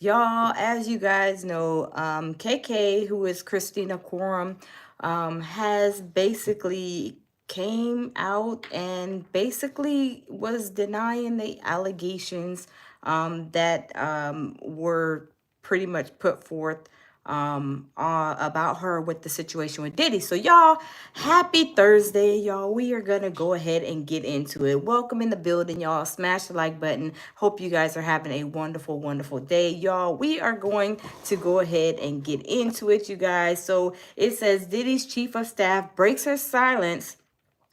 Y'all, as you guys know, KK, who is Christina Korum, has basically came out and basically was denying the allegations that were pretty much put forth about her with the situation with Diddy. So y'all, happy Thursday, y'all. We are gonna go ahead and get into it. Welcome in the building, y'all. Smash the like button. Hope you guys are having a wonderful, wonderful day, y'all. We are going to go ahead and get into it, you guys. So it says Diddy's chief of staff breaks her silence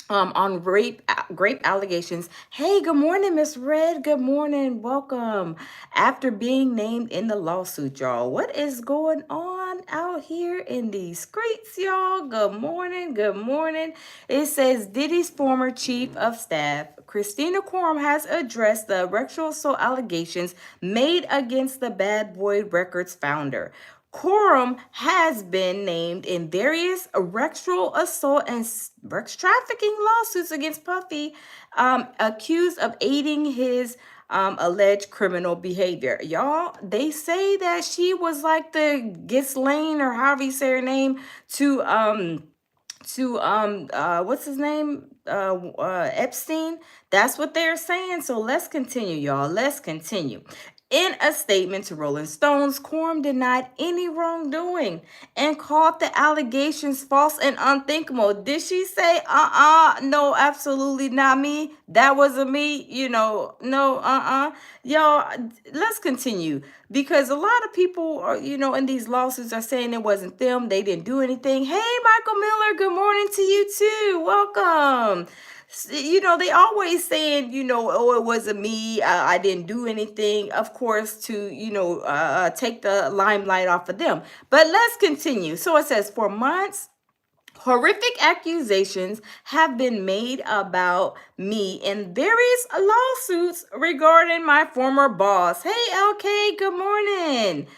on rape allegations. Hey, good morning, Miss Red. Good morning. Welcome. After being named in the lawsuit, y'all. What is going on out here in these streets, y'all? Good morning. Good morning. It says Diddy's former chief of staff, Christina Korum, has addressed the sexual assault allegations made against the Bad Boy Records founder. Korum has been named in various sexual assault and sex trafficking lawsuits against Puffy, accused of aiding his alleged criminal behavior. Y'all, they say that she was like the Ghislaine, or however you say her name, to what's his name, Epstein. That's what they're saying. So let's continue, y'all. Let's continue. In a statement to Rolling Stones, Korum denied any wrongdoing and called the allegations false and unthinkable. Did she say, no, absolutely not me? That wasn't me, no, Y'all, let's continue, because a lot of people are, in these lawsuits are saying it wasn't them. They didn't do anything. Hey, Michael Miller, good morning to you too. Welcome. They always saying, oh, it wasn't me. I didn't do anything, of course, to, take the limelight off of them. But let's continue. So it says, for months, horrific accusations have been made about me in various lawsuits regarding my former boss. Hey, LK, good morning.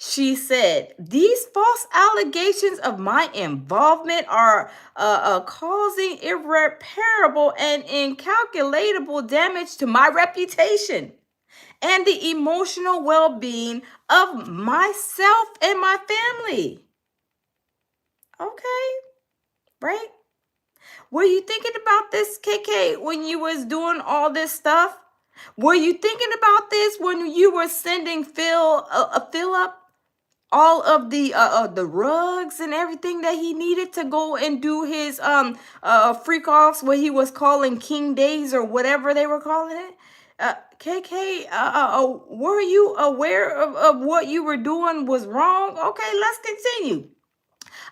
She said, these false allegations of my involvement are causing irreparable and incalculable damage to my reputation and the emotional well-being of myself and my family. Okay, right? Were you thinking about this, KK, when you was doing all this stuff? Were you thinking about this when you were sending Philip all of the rugs and everything that he needed to go and do his freak offs, what he was calling King Days or whatever they were calling it? KK, were you aware of what you were doing was wrong? Okay, let's continue.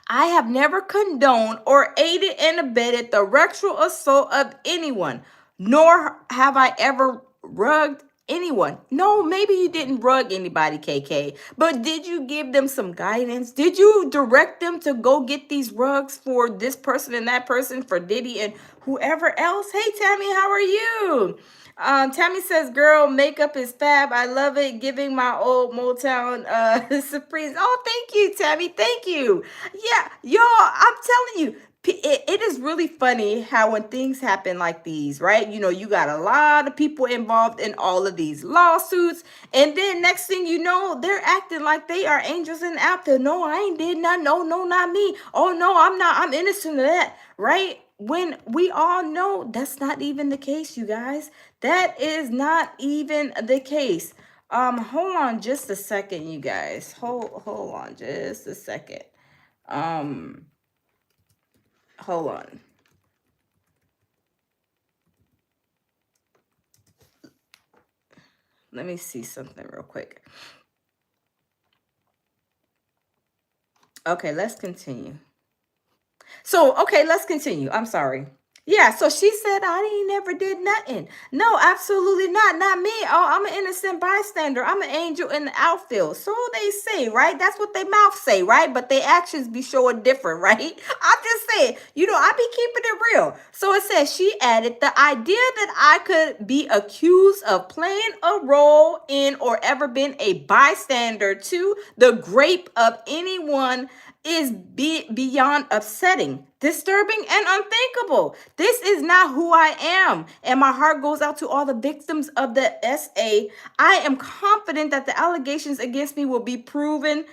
I have never condoned or aided and abetted the sexual assault of anyone, nor have I ever rugged anyone. No, maybe you didn't rug anybody, KK, but did you give them some guidance? Did you direct them to go get these rugs for this person and that person, for Diddy and whoever else? Hey, Tammy, how are you? Tammy says, girl, makeup is fab. I love it. Giving my old Motown surprise. Oh, thank you, Tammy. Thank you. Yeah, y'all, I'm telling you, it is really funny how when things happen like these, right? You got a lot of people involved in all of these lawsuits. And then next thing you know, they're acting like they are angels in the outfield. No, I ain't did nothing. No, not me. Oh, no, I'm not. I'm innocent of that, right? When we all know that's not even the case, you guys. That is not even the case. Hold on just a second, you guys. Hold on just a second. Hold on. Let me see something real quick. Okay, let's continue. So, okay, let's continue. I'm sorry. Yeah, so she said, I ain't never did nothing. No, absolutely not. Not me. Oh, I'm an innocent bystander. I'm an angel in the outfield. So they say, right? That's what they mouth say, right? But their actions be showing different, right? I'm just saying, I be keeping it real. So it says, she added, the idea that I could be accused of playing a role in or ever been a bystander to the grape of anyone is beyond upsetting, disturbing, and unthinkable. This is not who I am. And my heart goes out to all the victims of the SA. I am confident that the allegations against me will be proven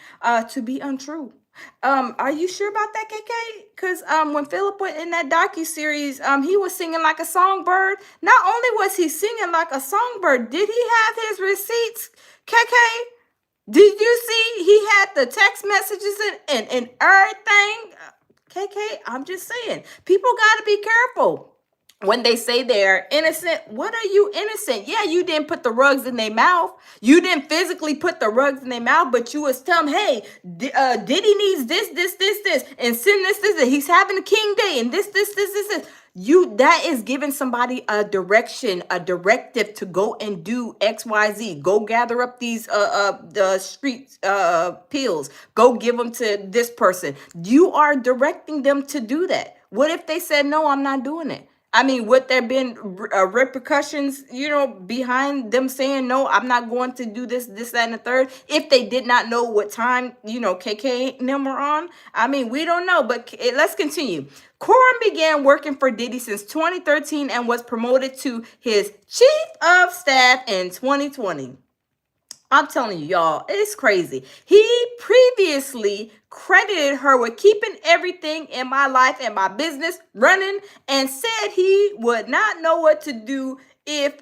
to be untrue. Are you sure about that, KK? Because when Philip went in that docu-series, he was singing like a songbird. Not only was he singing like a songbird, did he have his receipts, KK? Did you see he had the text messages and everything? KK, I'm just saying, people got to be careful when they say they're innocent. What are you innocent? Yeah, you didn't put the rugs in their mouth. You didn't physically put the rugs in their mouth, but you was telling them, hey, Diddy needs this, and send this. He's having a king day, and this. That is giving somebody a direction, a directive to go and do XYZ. Go gather up these the street pills. Go give them to this person. You are directing them to do that. What if they said, no, I'm not doing it? I mean, would there been repercussions, behind them saying, no, I'm not going to do this, that, and the third, if they did not know what time, KK and them were on? I mean, we don't know, but let's continue. Korum began working for Diddy since 2013 and was promoted to his chief of staff in 2020. I'm telling you, y'all, it's crazy. He previously credited her with keeping everything in my life and my business running, and said he would not know what to do if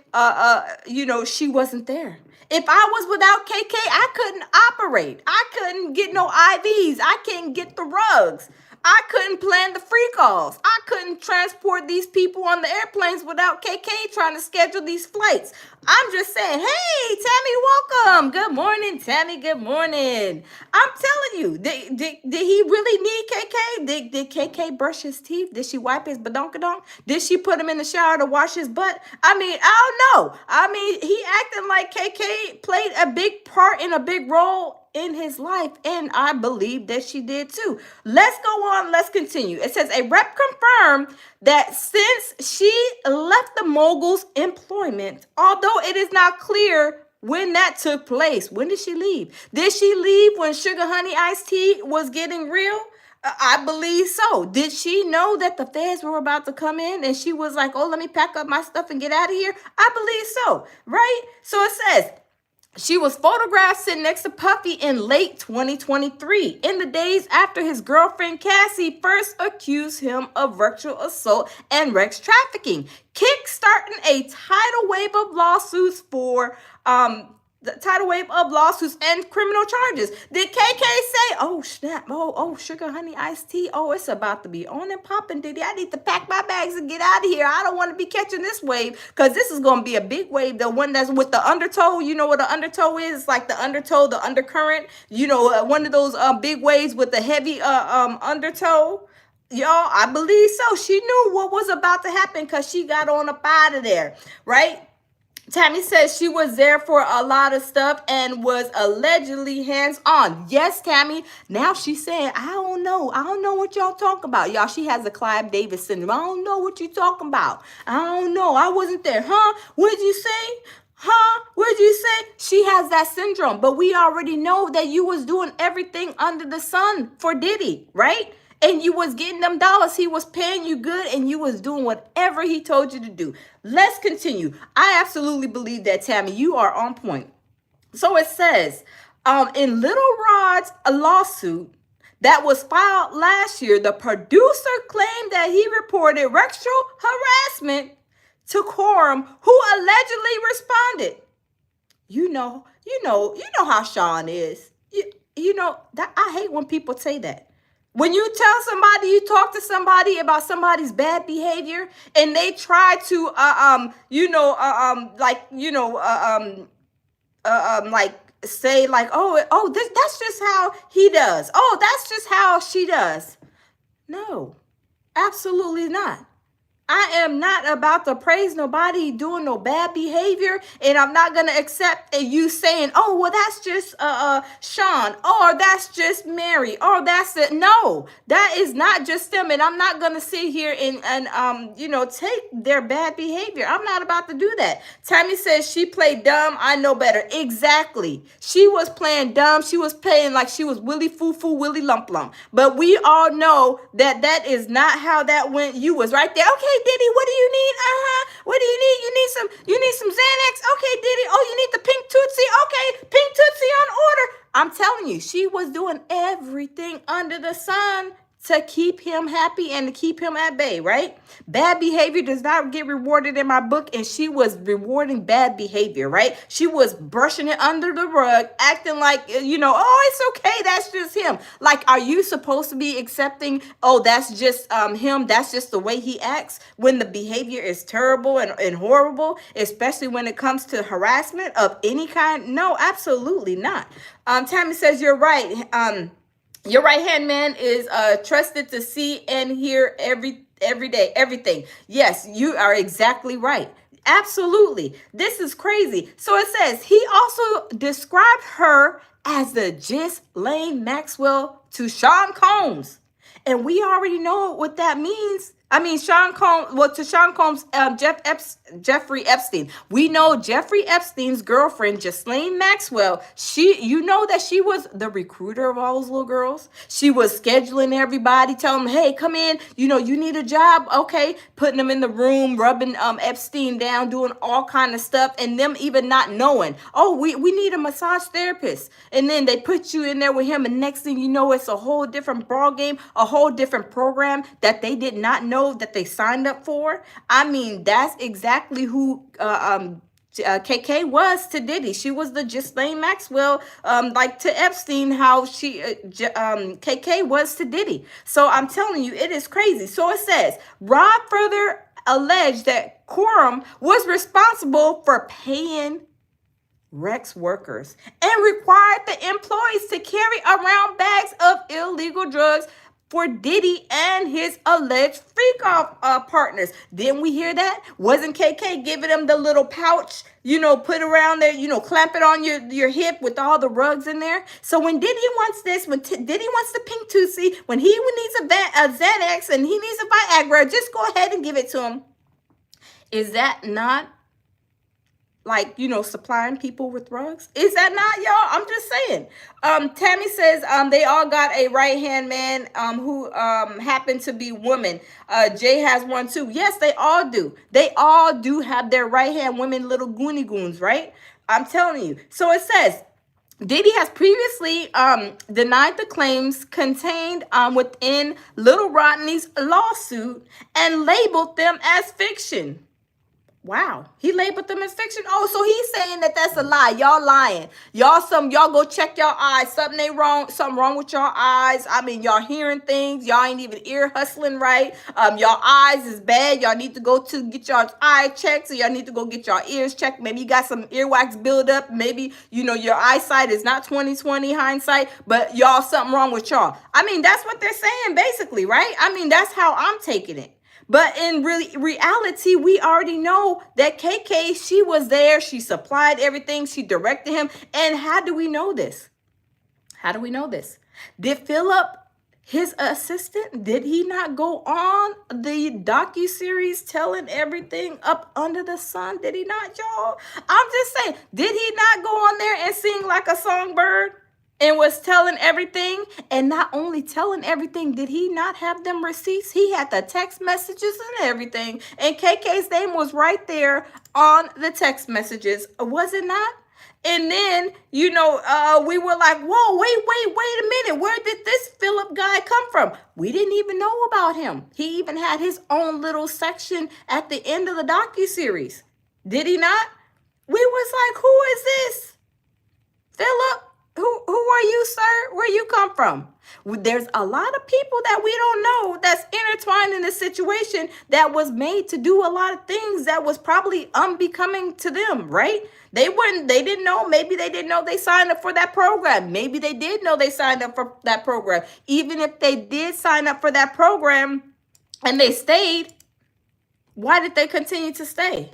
she wasn't there. If I was without KK, I couldn't operate. I couldn't get no IVs. I couldn't get the rugs. I couldn't plan the free calls. I couldn't transport these people on the airplanes without KK trying to schedule these flights. I'm just saying, hey, Tammy, welcome. Good morning, Tammy. Good morning. I'm telling you, did he really need KK? Did KK brush his teeth? Did she wipe his badonkadonk? Did she put him in the shower to wash his butt? I mean, I don't know. I mean, he acting like KK played a big part in a big role in his life, and I believe that she did too. Let's go on. Let's continue. It says a rep confirmed that since she left the mogul's employment, although it is not clear when that took place. When did she leave? Did she leave when Sugar Honey Iced Tea was getting real? I believe so. Did she know that the feds were about to come in and she was like, oh, let me pack up my stuff and get out of here? I believe so, right? So it says, she was photographed sitting next to Puffy in late 2023, in the days after his girlfriend Cassie first accused him of sexual assault and sex trafficking, kickstarting a tidal wave of lawsuits and criminal charges. Did KK say, oh snap, oh Sugar Honey Iced Tea, oh it's about to be on and popping, Diddy, I need to pack my bags and get out of here. I don't want to be catching this wave, because this is going to be a big wave, the one that's with the undertow. You know what the undertow is? It's like the undertow, the undercurrent, one of those big waves with the heavy undertow. Y'all, I believe so. She knew what was about to happen because she got on up out of there, right? Tammy says she was there for a lot of stuff and was allegedly hands-on. Yes, Tammy. Now she's saying, I don't know what y'all talking about. Y'all, she has a Clive Davis syndrome. I don't know what you talking about. I don't know. I wasn't there. Huh? What'd you say? Huh? What'd you say? She has that syndrome. But we already know that you was doing everything under the sun for Diddy, right? And you was getting them dollars. He was paying you good, and you was doing whatever he told you to do. Let's continue. I absolutely believe that, Tammy. You are on point. So it says, in Lil Rod's lawsuit that was filed last year, the producer claimed that he reported sexual harassment to Korum, who allegedly responded. You know how Sean is. You know that I hate when people say that. When you tell somebody, you talk to somebody about somebody's bad behavior, and they try to, say like, that's just how he does. Oh, that's just how she does. No, absolutely not. I am not about to praise nobody doing no bad behavior, and I'm not gonna accept you saying, "Oh, well, that's just Sean," or "That's just Mary," or "That's it." No, that is not just them, and I'm not gonna sit here and take their bad behavior. I'm not about to do that. Tammy says she played dumb. I know better. Exactly. She was playing dumb. She was playing like she was Willy Foo Foo, Willy Lump Lump. But we all know that that is not how that went. You was right there. Okay, Diddy, what do you need? What do you need? You need some Xanax? Okay, Diddy. Oh, you need the pink Tootsie? Okay, pink Tootsie on order. I'm telling you, she was doing everything under the sun to keep him happy and to keep him at bay, right? Bad behavior does not get rewarded in my book, and she was rewarding bad behavior, right? She was brushing it under the rug, acting like, oh, it's okay, that's just him. Like, are you supposed to be accepting, oh, that's just him, that's just the way he acts, when the behavior is terrible and horrible, especially when it comes to harassment of any kind? No, absolutely not. Tammy says, you're right. Your right hand man is trusted to see and hear every day, everything. Yes, you are exactly right. Absolutely. This is crazy. So it says he also described her as the Ghislaine Maxwell to Sean Combs. And we already know what that means. I mean, Sean Combs, well, to Sean Combs, Jeffrey Epstein. We know Jeffrey Epstein's girlfriend, Ghislaine Maxwell. You know that she was the recruiter of all those little girls. She was scheduling everybody, telling them, hey, come in. You need a job. Okay. Putting them in the room, rubbing Epstein down, doing all kind of stuff. And them even not knowing, oh, we need a massage therapist. And then they put you in there with him. And next thing you know, it's a whole different ball game, a whole different program that they did not know that they signed up for. I mean, that's exactly who KK was to Diddy. She was the Ghislaine Maxwell, like to Epstein, how KK was to Diddy. So I'm telling you, it is crazy. So it says, Rod further alleged that Korum was responsible for paying Rex workers and required the employees to carry around bags of illegal drugs for Diddy and his alleged freak-off partners. Didn't we hear that? Wasn't KK giving them the little pouch, put around there, clamp it on your hip with all the rugs in there? So when Diddy wants this, when Diddy wants the pink Tootsie, when he needs a Xanax and he needs a Viagra, just go ahead and give it to him. Is that not like, supplying people with drugs? Is that not, y'all? I'm just saying. Tammy says they all got a right-hand man who happened to be women. Jay has one too. Yes, they all do. They all do have their right-hand women, little goony goons, right? I'm telling you. So it says, Diddy has previously denied the claims contained within Lil Rodney's lawsuit and labeled them as fiction. Wow, he labeled them as fiction. Oh, so he's saying that that's a lie. Y'all lying. Y'all go check your eyes. Something wrong with your eyes. I mean, y'all hearing things. Y'all ain't even ear hustling right. Your eyes is bad. Y'all need to go to get your eye checked. So y'all need to go get your ears checked. Maybe you got some earwax buildup. Maybe, your eyesight is not 20/20 hindsight, but y'all something wrong with y'all. I mean, that's what they're saying basically, right? I mean, that's how I'm taking it. But in reality, we already know that KK, she was there. She supplied everything. She directed him. And how do we know this? How do we know this? Did Philip, his assistant, did he not go on the docuseries telling everything up under the sun? Did he not, y'all? I'm just saying, did he not go on there and sing like a songbird? And was telling everything, and not only telling everything, did he not have them receipts? He had the text messages and everything, and KK's name was right there on the text messages, was it not? And then, we were like, whoa, wait a minute. Where did this Philip guy come from? We didn't even know about him. He even had his own little section at the end of the docuseries. Did he not? We was like, who is this? Philip? Who are you, sir? Where you come from? There's a lot of people that we don't know that's intertwined in this situation that was made to do a lot of things that was probably unbecoming to them, right? They didn't know. Maybe they didn't know they signed up for that program. Maybe they did know they signed up for that program. Even if they did sign up for that program and they stayed, Why did they continue to stay?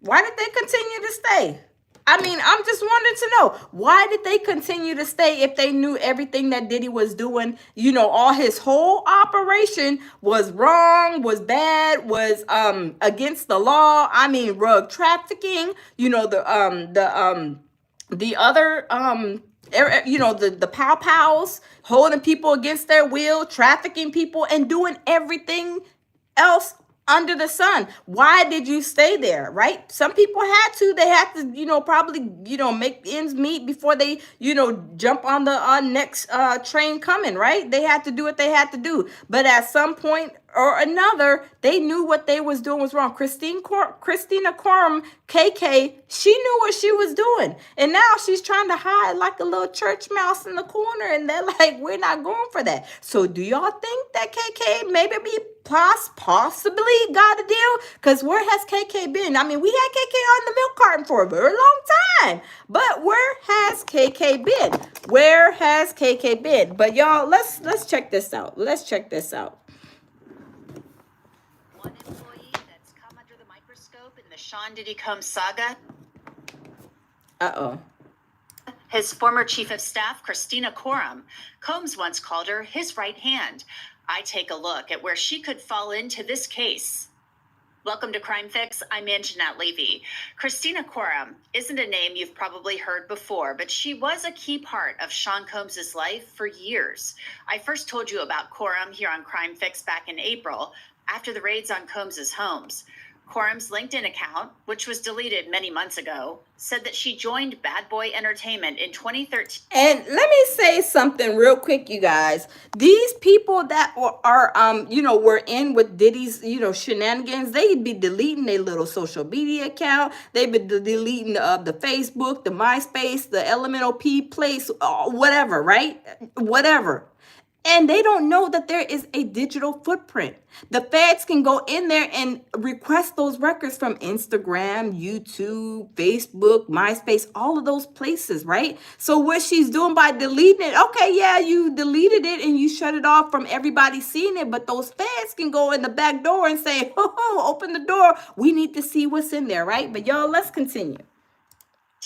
Why did they continue to stay? I mean, I'm just wanting to know, why did they continue to stay if they knew everything that Diddy was doing? You know, all his whole operation was wrong, was bad, was against the law. I mean, drug trafficking. You know, the other you know, the pow pows holding people against their will, trafficking people, and doing everything else under the sun. Why did you stay there? Right? Some people had to. They had to, you know, probably, you know, make ends meet before they, you know, jump on the next train coming. Right? They had to do what they had to do. But at some point or another, they knew what they was doing was wrong. Christina Korum, KK, she knew what she was doing, and now she's trying to hide like a little church mouse in the corner. And they're like, "We're not going for that." So, do y'all think that KK maybe be possibly got a deal? Because where has KK been? I mean, we had KK on the milk carton for a very long time, but where has KK been? Where has KK been? But y'all, let's check this out. Let's check this out. One employee that's come under the microscope in the Sean Diddy Combs saga. His former chief of staff, Christina Korum. Combs once called her his right hand. I take a look at where she could fall into this case. Welcome to Crime Fix. I'm Anjanette Levy. Christina Korum isn't a name you've probably heard before, but she was a key part of Sean Combs' life for years. I first told you about Korum here on Crime Fix back in April, after the raids on Combs' homes. Korum's LinkedIn account, which was deleted many months ago, said that she joined Bad Boy Entertainment in 2013. And let me say something real quick, you guys. These people that are you know, were in with Diddy's, you know, shenanigans, they'd be deleting their little social media account. They'd be deleting the Facebook, the MySpace, the Elemental P place, whatever, right? Whatever. And they don't know that there is a digital footprint. The feds can go in there and request those records from Instagram, YouTube, Facebook, MySpace, all of those places, right? So what she's doing by deleting it, okay, yeah, you deleted it and you shut it off from everybody seeing it, but those feds can go in the back door and say, oh, open the door. We need to see what's in there, right? But y'all, let's continue.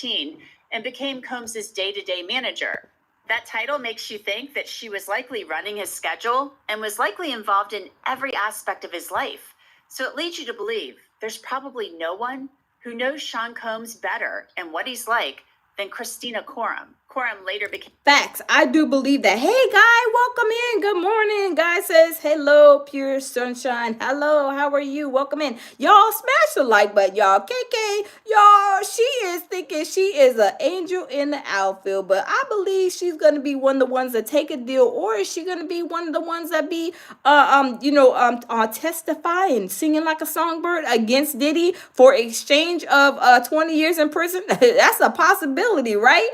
And became Combs' day-to-day manager. That title makes you think that she was likely running his schedule and was likely involved in every aspect of his life. So it leads you to believe there's probably no one who knows Sean Combs better and what he's like than Christina Korum. Korum later became... Facts. I do believe that. Hey, Guy, welcome in. Good morning. Guy says, hello, pure sunshine. Hello, how are you? Welcome in. Y'all smash the like button, y'all. KK, y'all, she is thinking she is an angel in the outfield, but I believe she's going to be one of the ones that take a deal, or is she going to be one of the ones that be, testifying, singing like a songbird against Diddy for exchange of 20 years in prison? That's a possibility, right?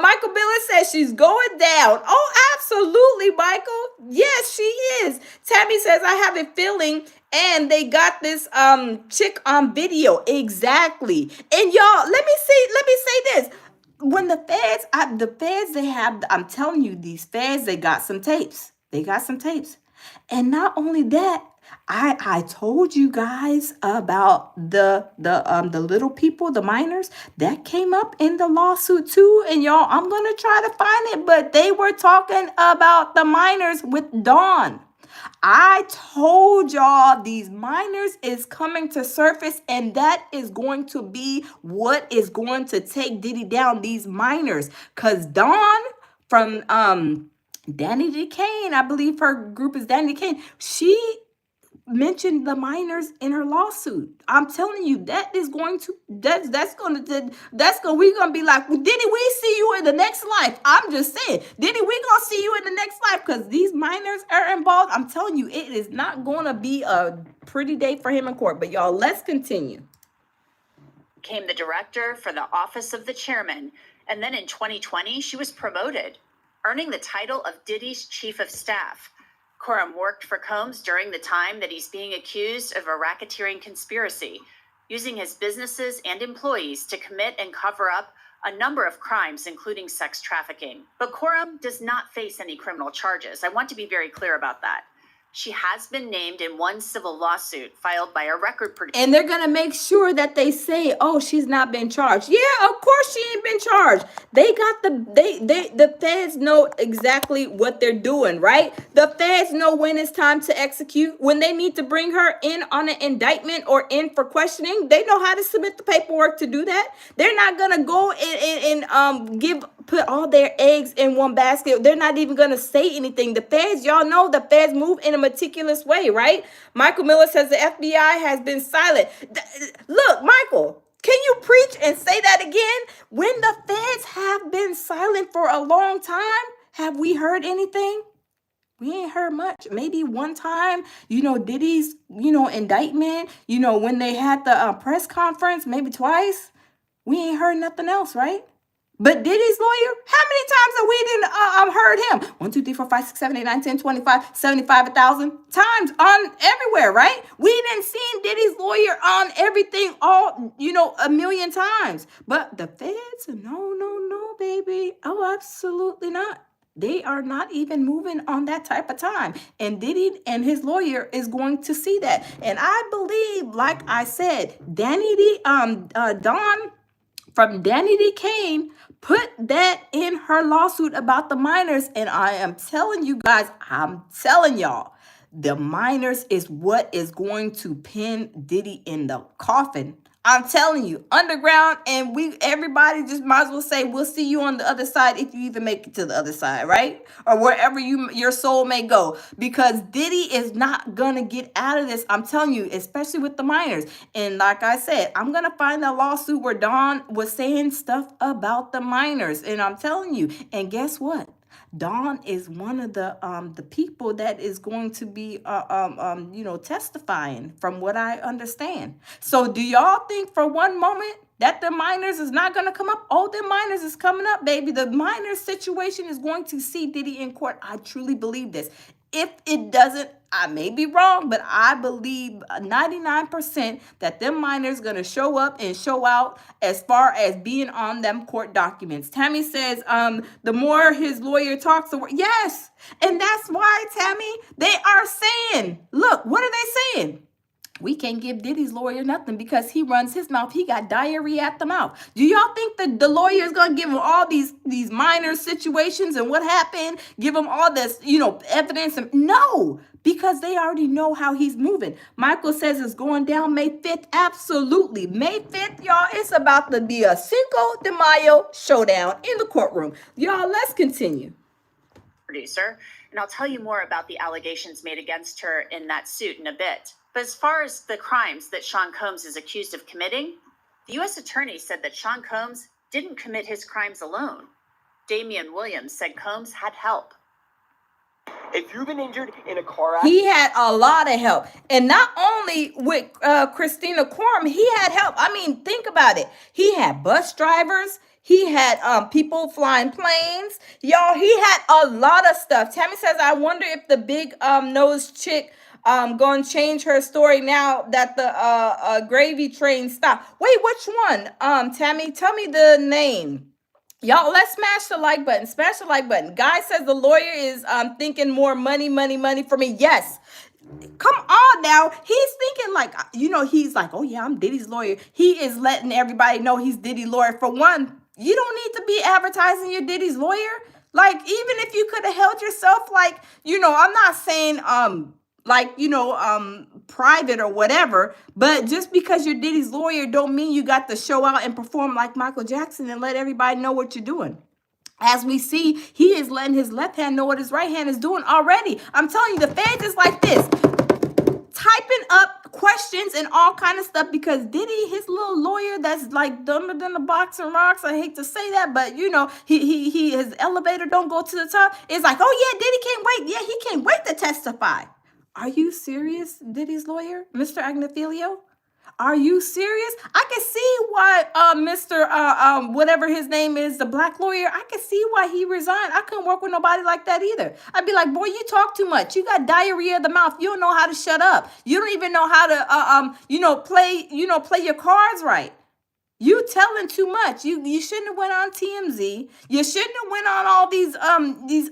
Michael Billis says she's going down. Oh, absolutely, Michael. Yes, she is. Tammy says, I have a feeling, and they got this chick on video. Exactly. And y'all, let me say this. When the feds, they have, I'm telling you, these feds, they got some tapes. They got some tapes. And not only that, I told you guys about the little people, the minors, that came up in the lawsuit too. And y'all, I'm gonna try to find it, but they were talking about the minors with Dawn. I told y'all these minors is coming to surface, and that is going to be what is going to take Diddy down, these minors. Cause Dawn from Danny DeCane, I believe her group is Danny DeCane, she mentioned the minors in her lawsuit. I'm telling you, that is going to, we're gonna be like, well, Diddy, we see you in the next life. I'm just saying, Diddy, we gonna see you in the next life, because these minors are involved. I'm telling you, it is not gonna be a pretty day for him in court. But y'all, let's continue. Became the director for the office of the chairman, and then in 2020 she was promoted, earning the title of Diddy's chief of staff. Korum worked for Combs during the time that he's being accused of a racketeering conspiracy, using his businesses and employees to commit and cover up a number of crimes, including sex trafficking. But Korum does not face any criminal charges. I want to be very clear about that. She has been named in one civil lawsuit filed by a record producer. And they're going to make sure that they say, oh, she's not been charged. Yeah, of course she ain't been charged. They got the feds know exactly what they're doing, right? The feds know when it's time to execute. When they need to bring her in on an indictment or in for questioning, they know how to submit the paperwork to do that. They're not going to go and put all their eggs in one basket. They're not even going to say anything. The feds, y'all know the feds move in a meticulous way, right? Michael Miller says the FBI has been silent. Look, Michael, can you preach and say that again? When the feds have been silent for a long time, have we heard anything? We ain't heard much. Maybe one time, Diddy's, indictment, when they had the press conference, maybe twice. We ain't heard nothing else, right? But Diddy's lawyer, how many times have we didn't heard him? 1, 2, 3, 4, 5, 6, 7, 8, 9, 10, 25, 75, 1,000 times on everywhere, right? We didn't see Diddy's lawyer on everything all, a million times. But the feds, no, baby. Oh, absolutely not. They are not even moving on that type of time. And Diddy and his lawyer is going to see that. And I believe, like I said, Dawn from Danny D. Kane put that in her lawsuit about the minors. And I am telling you guys, I'm telling y'all, the minors is what is going to pin Diddy in the coffin. I'm telling you, underground, and everybody just might as well say, we'll see you on the other side if you even make it to the other side, right? Or wherever your soul may go. Because Diddy is not going to get out of this. I'm telling you, especially with the minors. And like I said, I'm going to find a lawsuit where Dawn was saying stuff about the minors. And I'm telling you, and guess what? Dawn is one of the people that is going to be testifying, from what I understand. So do y'all think for one moment that the minors is not going to come up? Oh, the minors is coming up, baby. The minors situation is going to see Diddy in court. I truly believe this. If it doesn't, I may be wrong, but I believe 99% that them minors going to show up and show out as far as being on them court documents. Tammy says, the more his lawyer talks, the more. Yes. And that's why, Tammy, they are saying, look, what are they saying? We can't give Diddy's lawyer nothing because he runs his mouth. He got diarrhea at the mouth. Do y'all think that the lawyer is going to give him all these minor situations and what happened? Give him all this, evidence? No, because they already know how he's moving. Michael says it's going down May 5th. Absolutely. May 5th, y'all, it's about to be a Cinco de Mayo showdown in the courtroom. Y'all, let's continue. Producer, and I'll tell you more about the allegations made against her in that suit in a bit. But as far as the crimes that Sean Combs is accused of committing, the U.S. attorney said that Sean Combs didn't commit his crimes alone. Damian Williams said Combs had help. If you've been injured in a car accident, he had a lot of help. And not only with Christina Korum, he had help. I mean, think about it. He had bus drivers. He had people flying planes. Y'all, he had a lot of stuff. Tammy says, I wonder if the big nose chick going to change her story now that the gravy train stopped. Wait, which one? Tammy, tell me the name. Y'all, let's smash the like button. Smash the like button. Guy says the lawyer is thinking more money for me. Yes. Come on now. He's thinking like, he's like, oh yeah, I'm Diddy's lawyer. He is letting everybody know he's Diddy's lawyer. For one, you don't need to be advertising your Diddy's lawyer. Like, even if you could have held yourself like, I'm not saying private or whatever, but just because you're Diddy's lawyer don't mean you got to show out and perform like Michael Jackson and let everybody know what you're doing. As we see, he is letting his left hand know what his right hand is doing already. I'm telling you, the feds is like this, typing up questions and all kind of stuff, because Diddy, his little lawyer that's like dumber than the box and rocks, I hate to say that, but his elevator don't go to the top. It's like, oh yeah, Diddy can't wait. Yeah, he can't wait to testify. Are you serious, Diddy's lawyer, Mr. Agnifilio? Are you serious? I can see why Mr. Whatever his name is, the black lawyer, I can see why he resigned. I couldn't work with nobody like that either. I'd be like, boy, you talk too much. You got diarrhea of the mouth. You don't know how to shut up. You don't even know how to play your cards right. You telling too much. You shouldn't have went on TMZ. You shouldn't have went on all these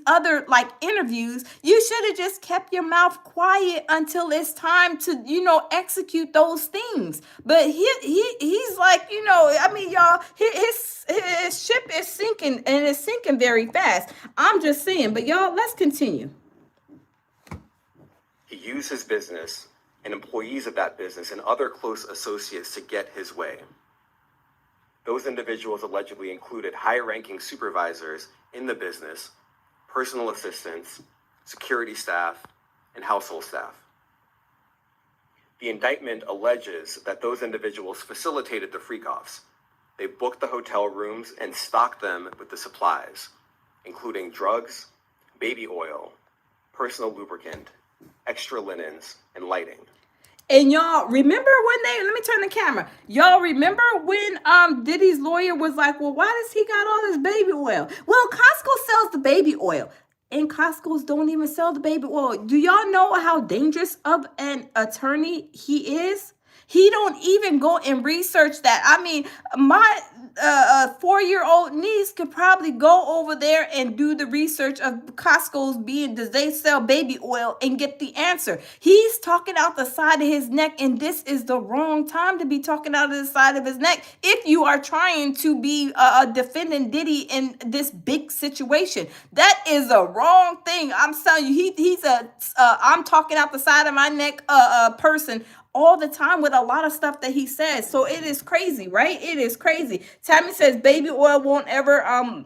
other like interviews. You should have just kept your mouth quiet until it's time to execute those things. But he's like I mean y'all his ship is sinking and it's sinking very fast. I'm just saying. But y'all, let's continue. He used his business and employees of that business and other close associates to get his way. Those individuals allegedly included high-ranking supervisors in the business, personal assistants, security staff, and household staff. The indictment alleges that those individuals facilitated the freak-offs. They booked the hotel rooms and stocked them with the supplies, including drugs, baby oil, personal lubricant, extra linens, and lighting. And y'all remember when let me turn the camera. Y'all remember when Diddy's lawyer was like, well, why does he got all this baby oil? Well, Costco sells the baby oil. And Costco's don't even sell the baby oil. Do y'all know how dangerous of an attorney he is? He don't even go and research that. I mean, my 4-year-old niece could probably go over there and do the research of Costco's does they sell baby oil and get the answer. He's talking out the side of his neck, and this is the wrong time to be talking out of the side of his neck if you are trying to be defending Diddy in this big situation. That is a wrong thing. I'm telling you, he's a I'm talking out the side of my neck person all the time with a lot of stuff that he says. So it is crazy, right? It is crazy. Tammy says baby oil won't ever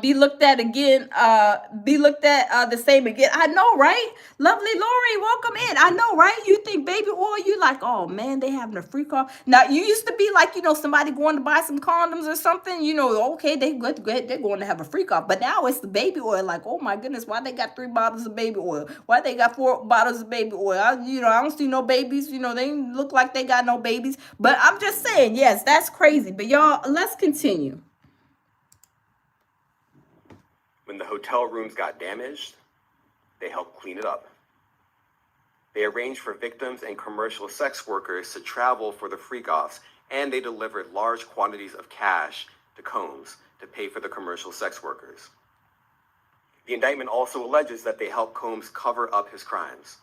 be looked at again, the same again. I know, right? Lovely Lori, welcome in. I know, right? You think baby oil, you like, oh man, they having a freak off. Now, you used to be like, somebody going to buy some condoms or something, okay, they're going to have a freak off. But now it's the baby oil, like, oh my goodness, why they got 3 bottles of baby oil? Why they got 4 bottles of baby oil? I don't see no babies, they look like they got no babies. But I'm just saying, yes, that's crazy. But y'all, let's continue. When the hotel rooms got damaged, they helped clean it up. They arranged for victims and commercial sex workers to travel for the freak-offs, and they delivered large quantities of cash to Combs to pay for the commercial sex workers. The indictment also alleges that they helped Combs cover up his crimes.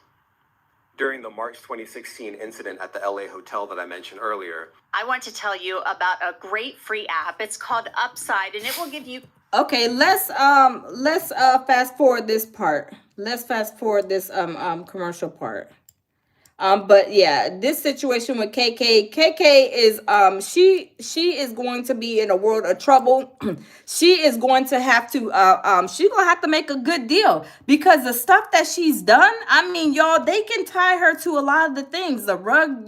During the March 2016 incident at the LA hotel that I mentioned earlier, I want to tell you about a great free app. It's called Upside, and it will give you... Okay, let's fast forward this part. Let's fast forward this commercial part. But yeah, this situation with KK is she is going to be in a world of trouble. She is going to have to she's gonna have to make a good deal, because the stuff that she's done, I mean, y'all, they can tie her to a lot of the things, the rug,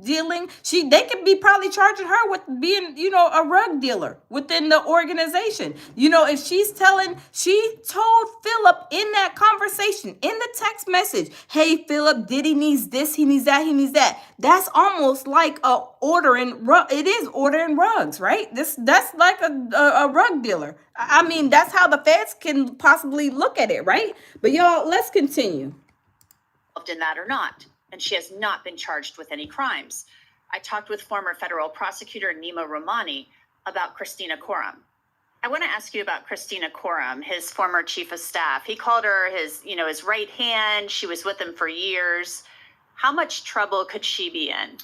dealing. They could be probably charging her with being, a rug dealer within the organization. If she told Philip in that conversation, in the text message, hey, Philip, Diddy needs this, he needs that, he needs that. That's almost like it is ordering rugs, right? That's like a rug dealer. I mean, that's how the feds can possibly look at it, right? But y'all, let's continue. ...in that or not, and she has not been charged with any crimes. I talked with former federal prosecutor Nima Romani about Christina Korum. I want to ask you about Christina Korum, his former chief of staff. He called her his right hand. She was with him for years. How much trouble could she be in?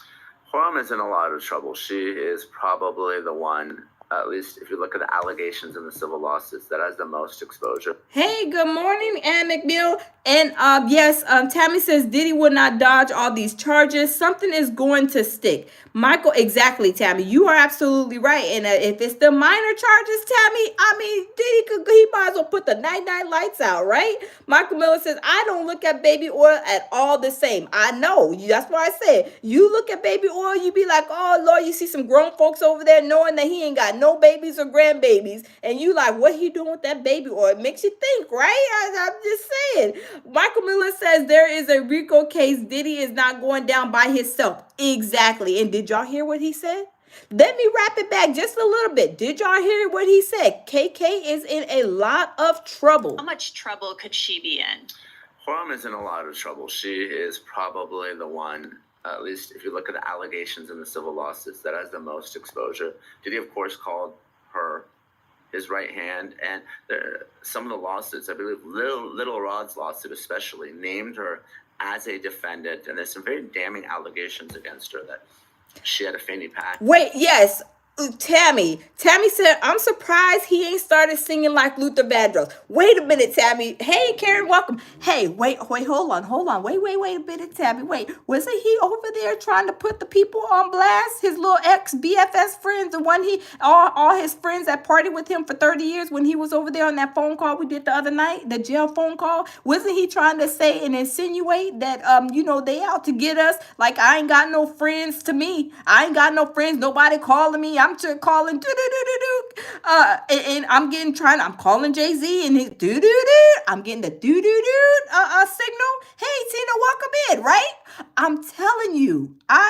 Korum is in a lot of trouble. She is probably the one, at least if you look at the allegations in the civil lawsuits, that has the most exposure. Hey, good morning, Ann McNeil. And yes, Tammy says Diddy will not dodge all these charges. Something is going to stick. Michael, exactly, Tammy. You are absolutely right. And if it's the minor charges, Tammy, I mean, Diddy he might as well put the night-night lights out, right? Michael Miller says, I don't look at baby oil at all the same. I know. That's why I said, you look at baby oil, you be like, oh, Lord, you see some grown folks over there knowing that he ain't got no babies or grandbabies. And you like, what he doing with that baby oil? It makes you think, right? I'm just saying. Michael Miller says there is a RICO case. Diddy is not going down by himself. Exactly. And did y'all hear what he said? Let me wrap it back just a little bit. Did y'all hear what he said? KK is in a lot of trouble. How much trouble could she be in? Korum is in a lot of trouble. She is probably the one, At least if you look at the allegations in the civil lawsuits, that has the most exposure. Diddy, of course, called her his right hand, and some of the lawsuits, I believe Lil Rod's lawsuit especially, named her as a defendant, and there's some very damning allegations against her that she had a fanny pack. Wait, yes. Tammy said, I'm surprised he ain't started singing like Luther Vandross. Wait a minute, Tammy. Hey, Karen, welcome. Hey, wait, hold on. Wait a minute, Tammy. Wait, wasn't he over there trying to put the people on blast? His little ex-BFS friends, the one all his friends that partied with him for 30 years when he was over there on that phone call we did the other night, the jail phone call. Wasn't he trying to say and insinuate that, they out to get us? Like, I ain't got no friends to me. I ain't got no friends. Nobody calling me. I'm just calling and I'm calling Jay-Z and his I'm getting the signal. Hey, Tina, welcome in, right? I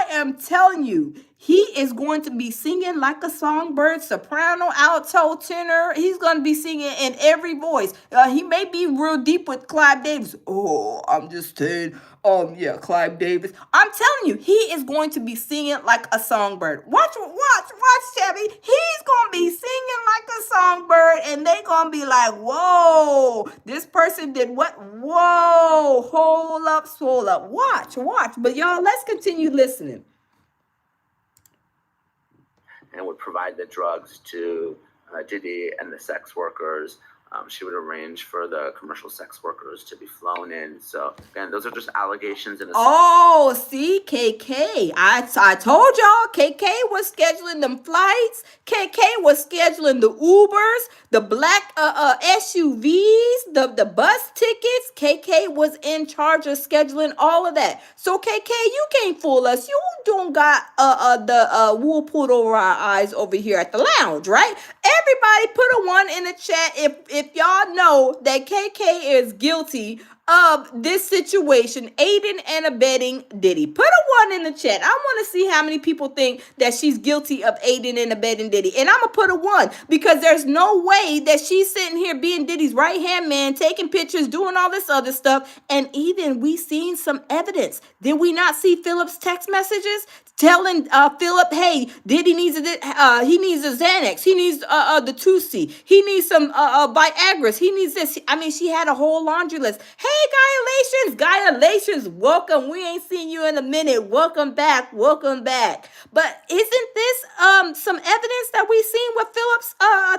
am telling you, he is going to be singing like a songbird, soprano, alto, tenor. He's going to be singing in every voice. He may be real deep with Clive Davis. Oh, I'm just saying, Clive Davis. I'm telling you, he is going to be singing like a songbird. Watch, Tabby. He's going to be singing like a songbird, and they're going to be like, whoa, this person did what? Whoa, hold up. Watch. But y'all, let's continue listening. And would provide the drugs to Diddy and the sex workers. She would arrange for the commercial sex workers to be flown in. So, again, those are just allegations. See, KK. I told y'all, KK was scheduling them flights. KK was scheduling the Ubers, the black SUVs, the bus tickets. KK was in charge of scheduling all of that. So, KK, you can't fool us. You don't got the wool pulled over our eyes over here at the lounge, right? Everybody put a 1 in the chat if y'all know that KK is guilty of this situation, aiding and abetting Diddy. Put a 1 in the chat. I want to see how many people think that she's guilty of aiding and abetting Diddy. And I'm going to put a 1 because there's no way that she's sitting here being Diddy's right-hand man, taking pictures, doing all this other stuff. And even we seen some evidence. Did we not see Philip's text messages telling Philip, hey, Diddy needs he needs a Xanax, he needs the Tusi, he needs some Viagra's, he needs this. I mean, she had a whole laundry list. Hey, Guy-Alations, welcome. We ain't seen you in a minute. Welcome back. But isn't this some evidence that we seen with Philip's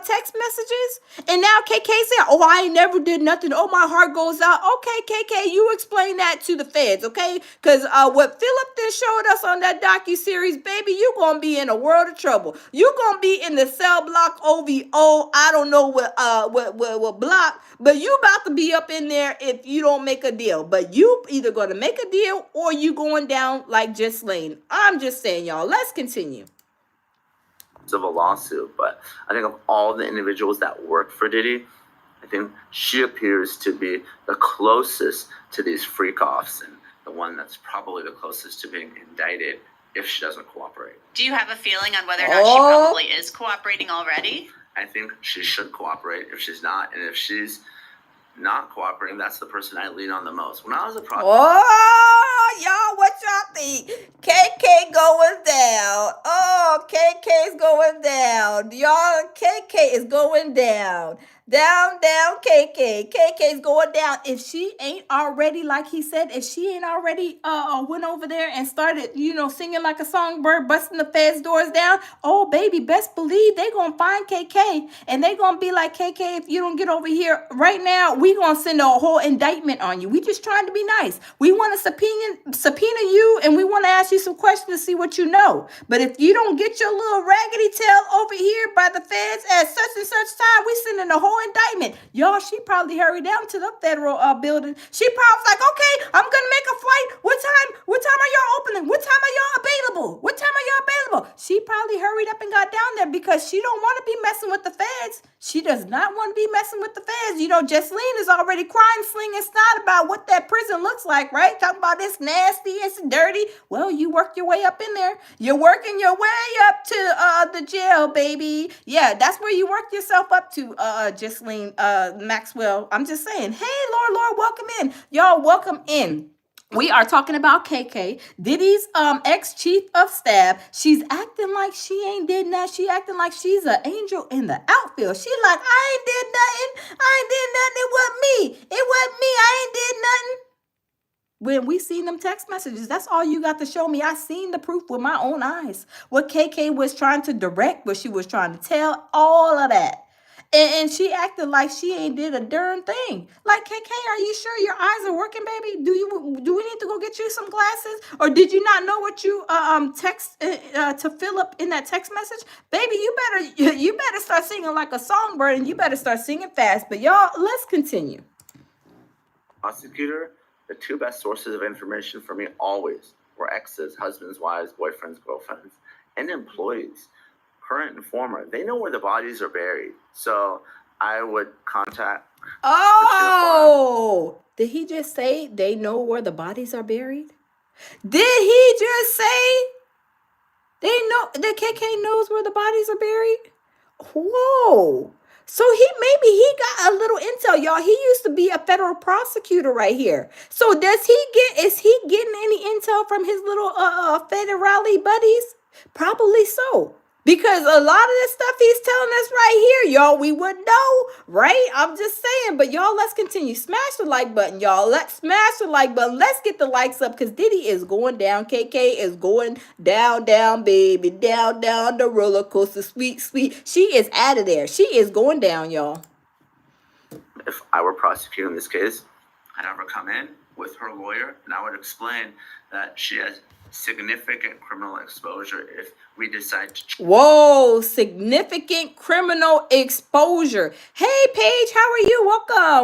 text messages? And now KK said, oh, I ain't never did nothing. Oh, my heart goes out. Okay, KK, you explain that to the feds, okay? Because what Philip then showed us on that docu-series, baby, you going to be in a world of trouble. You going to be in the cell block OVO. I don't know what block, but you about to be up in there if you don't make a deal. But you either going to make a deal or you going down like Ghislaine. I'm just saying, y'all. Let's continue. Of a lawsuit, but I think of all the individuals that work for Diddy, I think she appears to be the closest to these freak-offs and the one that's probably the closest to being indicted if she doesn't cooperate. Do you have a feeling on whether or not she probably is cooperating already? I think she should cooperate if she's not, and if she's not cooperating, that's the person I lean on the most. When I was a prosecutor... y'all, what y'all think? KK going down. KK's going down. Y'all, KK is going down. Down, KK. KK's going down. If she ain't already, like he said, if she ain't already went over there and started, singing like a songbird, busting the feds' doors down, oh, baby, best believe they going to find KK. And they going to be like, KK, if you don't get over here right now, we going to send a whole indictment on you. We just trying to be nice. We want to subpoena you, and we want to ask you some questions to see what you know. But if you don't get your little raggedy tail over here by the feds at such and such time, we sending a whole indictment. Y'all, she probably hurried down to the federal building. She probably like, okay, I'm gonna make a flight. What time are y'all opening? What time are y'all available? She probably hurried up and got down there because she don't want to be messing with the feds. She does not want to be messing with the feds. Jesseline is already crying, slinging snot about what that prison looks like, right? Talking about it's nasty, it's dirty. Well, you work your way up in there. You're working your way up to the jail, baby. Yeah, that's where you work yourself up to, Ghislaine Maxwell. I'm just saying, hey, Lord, welcome in. Y'all, welcome in. We are talking about KK, Diddy's ex-chief of staff. She's acting like she ain't did nothing. She acting like she's an angel in the outfield. She like, I ain't did nothing. I ain't did nothing. It wasn't me. It wasn't me. I ain't did nothing. When we seen them text messages, that's all you got to show me. I seen the proof with my own eyes. What KK was trying to direct, what she was trying to tell, all of that. And she acted like she ain't did a darn thing. Like, KK, are you sure your eyes are working, baby? Do we need to go get you some glasses? Or did you not know what you text to fill up in that text message? Baby, you better start singing like a songbird, and you better start singing fast. But y'all, let's continue. Prosecutor, the two best sources of information for me always were exes, husbands, wives, boyfriends, girlfriends, and employees. Current and former, they know where the bodies are buried. So I would contact. Oh, did he just say they know where the bodies are buried? Did he just say they know that KK knows where the bodies are buried? Whoa. So maybe he got a little intel, y'all. He used to be a federal prosecutor right here. So is he getting any intel from his little federale buddies? Probably so. Because a lot of this stuff he's telling us right here, y'all, we wouldn't know, right? I'm just saying. But y'all, let's continue. Smash the like button, y'all. Let's smash the like button. Let's get the likes up because Diddy is going down. KK is going down, down, baby. Down, down the roller coaster. Sweet, sweet. She is out of there. She is going down, y'all. If I were prosecuting this case, I'd have her come in with her lawyer and I would explain that she has significant criminal exposure if we decide to. Whoa, significant criminal exposure. Hey, Paige, how are you?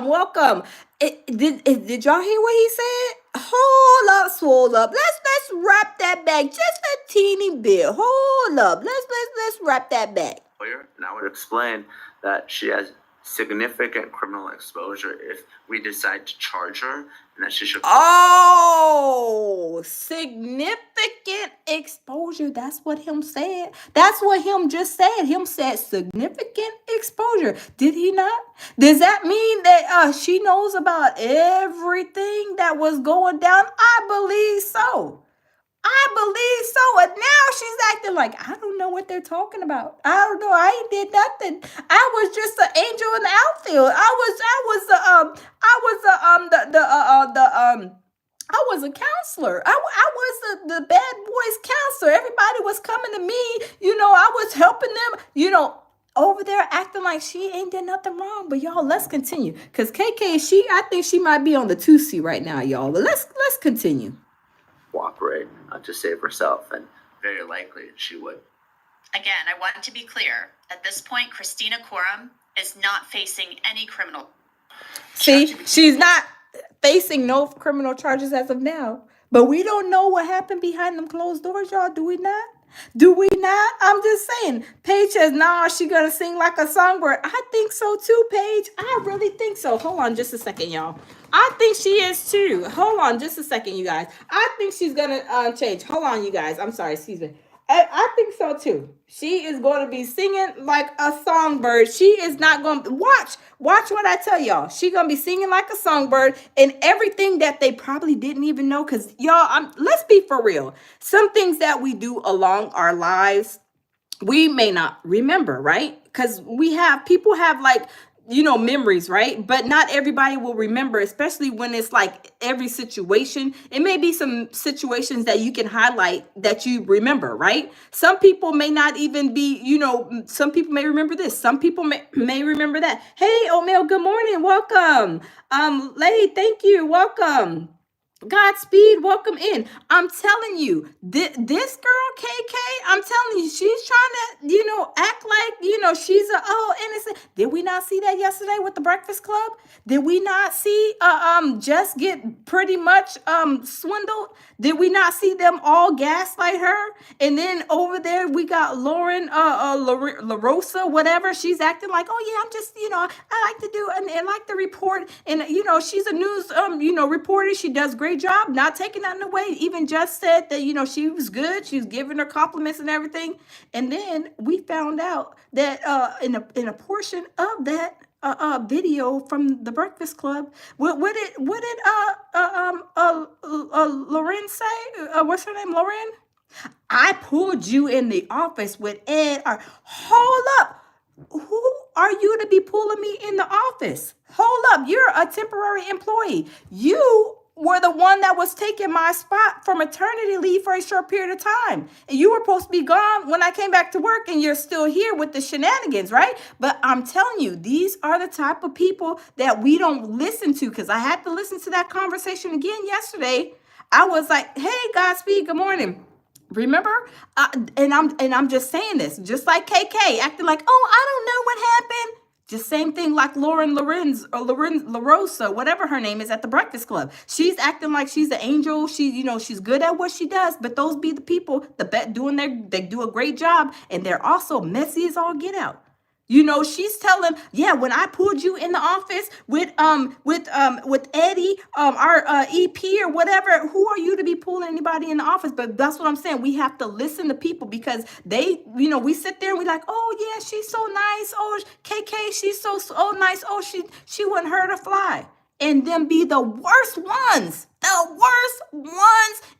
Welcome. Did y'all hear what he said? Hold up, swole up. Let's wrap that back just a teeny bit. Hold up. Let's wrap that back. And I would explain that she has significant criminal exposure if we decide to charge her, and that she should. Oh, significant exposure. That's what him said. That's what him just said. Him said significant exposure. Did he not? Does that mean that she knows about everything that was going down? I believe so. And now she's acting like, I don't know what they're talking about. I don't know. I ain't did nothing. I was just an angel in the outfield. I was a counselor. I was the bad boys counselor. Everybody was coming to me. I was helping them, over there acting like she ain't did nothing wrong. But y'all, let's continue. Because KK, I think she might be on the 2C right now, y'all. But let's continue. Cooperate to save herself, and very likely she would. Again, I want to be clear. At this point, Christina Korum is not facing any criminal. See, she's not facing no criminal charges as of now. But we don't know what happened behind them closed doors, y'all. Do we not? I'm just saying. Paige says, nah, she gonna sing like a songbird. I think so too, Paige. I really think so. Hold on just a second, y'all. I think she is too. Hold on just a second, you guys. I think she's gonna change. Hold on, you guys. I'm sorry, excuse me. I think so too. She is going to be singing like a songbird. She is not going to watch what I tell y'all. She's going to be singing like a songbird and everything that they probably didn't even know. Because y'all, let's be for real. Some things that we do along our lives, we may not remember, right? Because people have like, memories, right? But not everybody will remember, especially when it's like every situation. It may be some situations that you can highlight that you remember, right? Some people may not even be, some people may remember this. Some people may remember that. Hey, O'Mel, good morning. Welcome. Lady, thank you. Welcome. Godspeed, welcome in. I'm telling you, this girl, KK, I'm telling you, she's trying to, act like, she's innocent. Did we not see that yesterday with the Breakfast Club? Did we not see Jess get pretty much swindled? Did we not see them all gaslight her? And then over there we got Lauren La Rosa, whatever. She's acting like, oh yeah, I'm just, I like to do and I like to report. And she's a news reporter. She does great job, not taking nothing away. Even just said that, she was good. She was giving her compliments and everything. And then we found out that in a portion of that video from the Breakfast Club. What did Loren say? What's her name? Loren? I pulled you in the office with Ed. Or, hold up. Who are you to be pulling me in the office? Hold up. You're a temporary employee. You were the one that was taking my spot for maternity leave for a short period of time. And you were supposed to be gone when I came back to work, and you're still here with the shenanigans, right? But I'm telling you, these are the type of people that we don't listen to, because I had to listen to that conversation again yesterday. I was like, hey, Godspeed, good morning. Remember? And I'm just saying this, just like KK acting like, oh, I don't know what happened. Just same thing like Lauren Lorenz or Loren LaRosa, whatever her name is at the Breakfast Club. She's acting like she's an angel. She's good at what she does. But those be the people they do a great job, and they're also messy as all get out. She's telling, yeah, when I pulled you in the office with Eddie, our EP or whatever, who are you to be pulling anybody in the office? But that's what I'm saying. We have to listen to people, because they, we sit there and we like, oh yeah, she's so nice. Oh, KK, she's so nice. Oh, she wouldn't hurt a fly. And them be the worst ones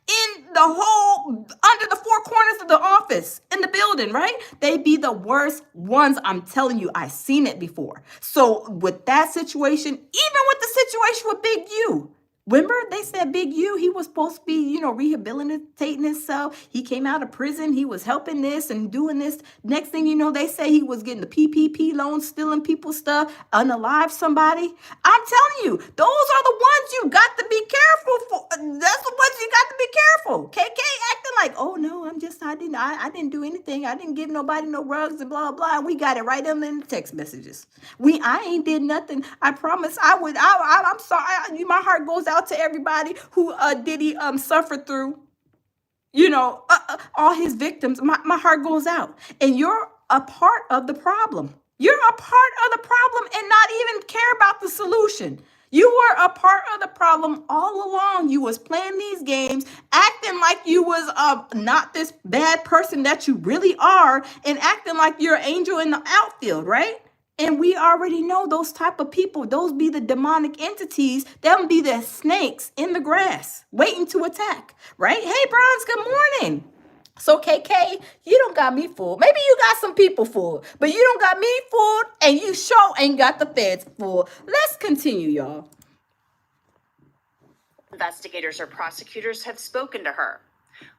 in the whole, under the four corners of the office, in the building, right? They be the worst ones. I'm telling you, I've seen it before. So with that situation, even with the situation with Big U, remember they said Big U, he was supposed to be, rehabilitating himself. He came out of prison. He was helping this and doing this. Next thing you know, they say he was getting the PPP loans, stealing people's stuff, unalive somebody. I'm telling you, those are the ones you got to be careful for. That's the ones you got to be careful. KK acting like, oh no, I didn't do anything. I didn't give nobody no rugs and blah, blah. We got it right in the text messages. I ain't did nothing. I promise I would. I'm sorry. My heart goes out to everybody who Diddy suffered through, all his victims. My heart goes out. And you're a part of the problem. You're a part of the problem and not even care about the solution. You were a part of the problem all along. You was playing these games, acting like you was not this bad person that you really are, and acting like you're an angel in the outfield, right? And we already know those type of people. Those be the demonic entities. Them be the snakes in the grass waiting to attack, right? Hey, Bronze, good morning. So, KK, you don't got me fooled. Maybe you got some people fooled, but you don't got me fooled, and you sure ain't got the feds fooled. Let's continue, y'all. Investigators or prosecutors have spoken to her.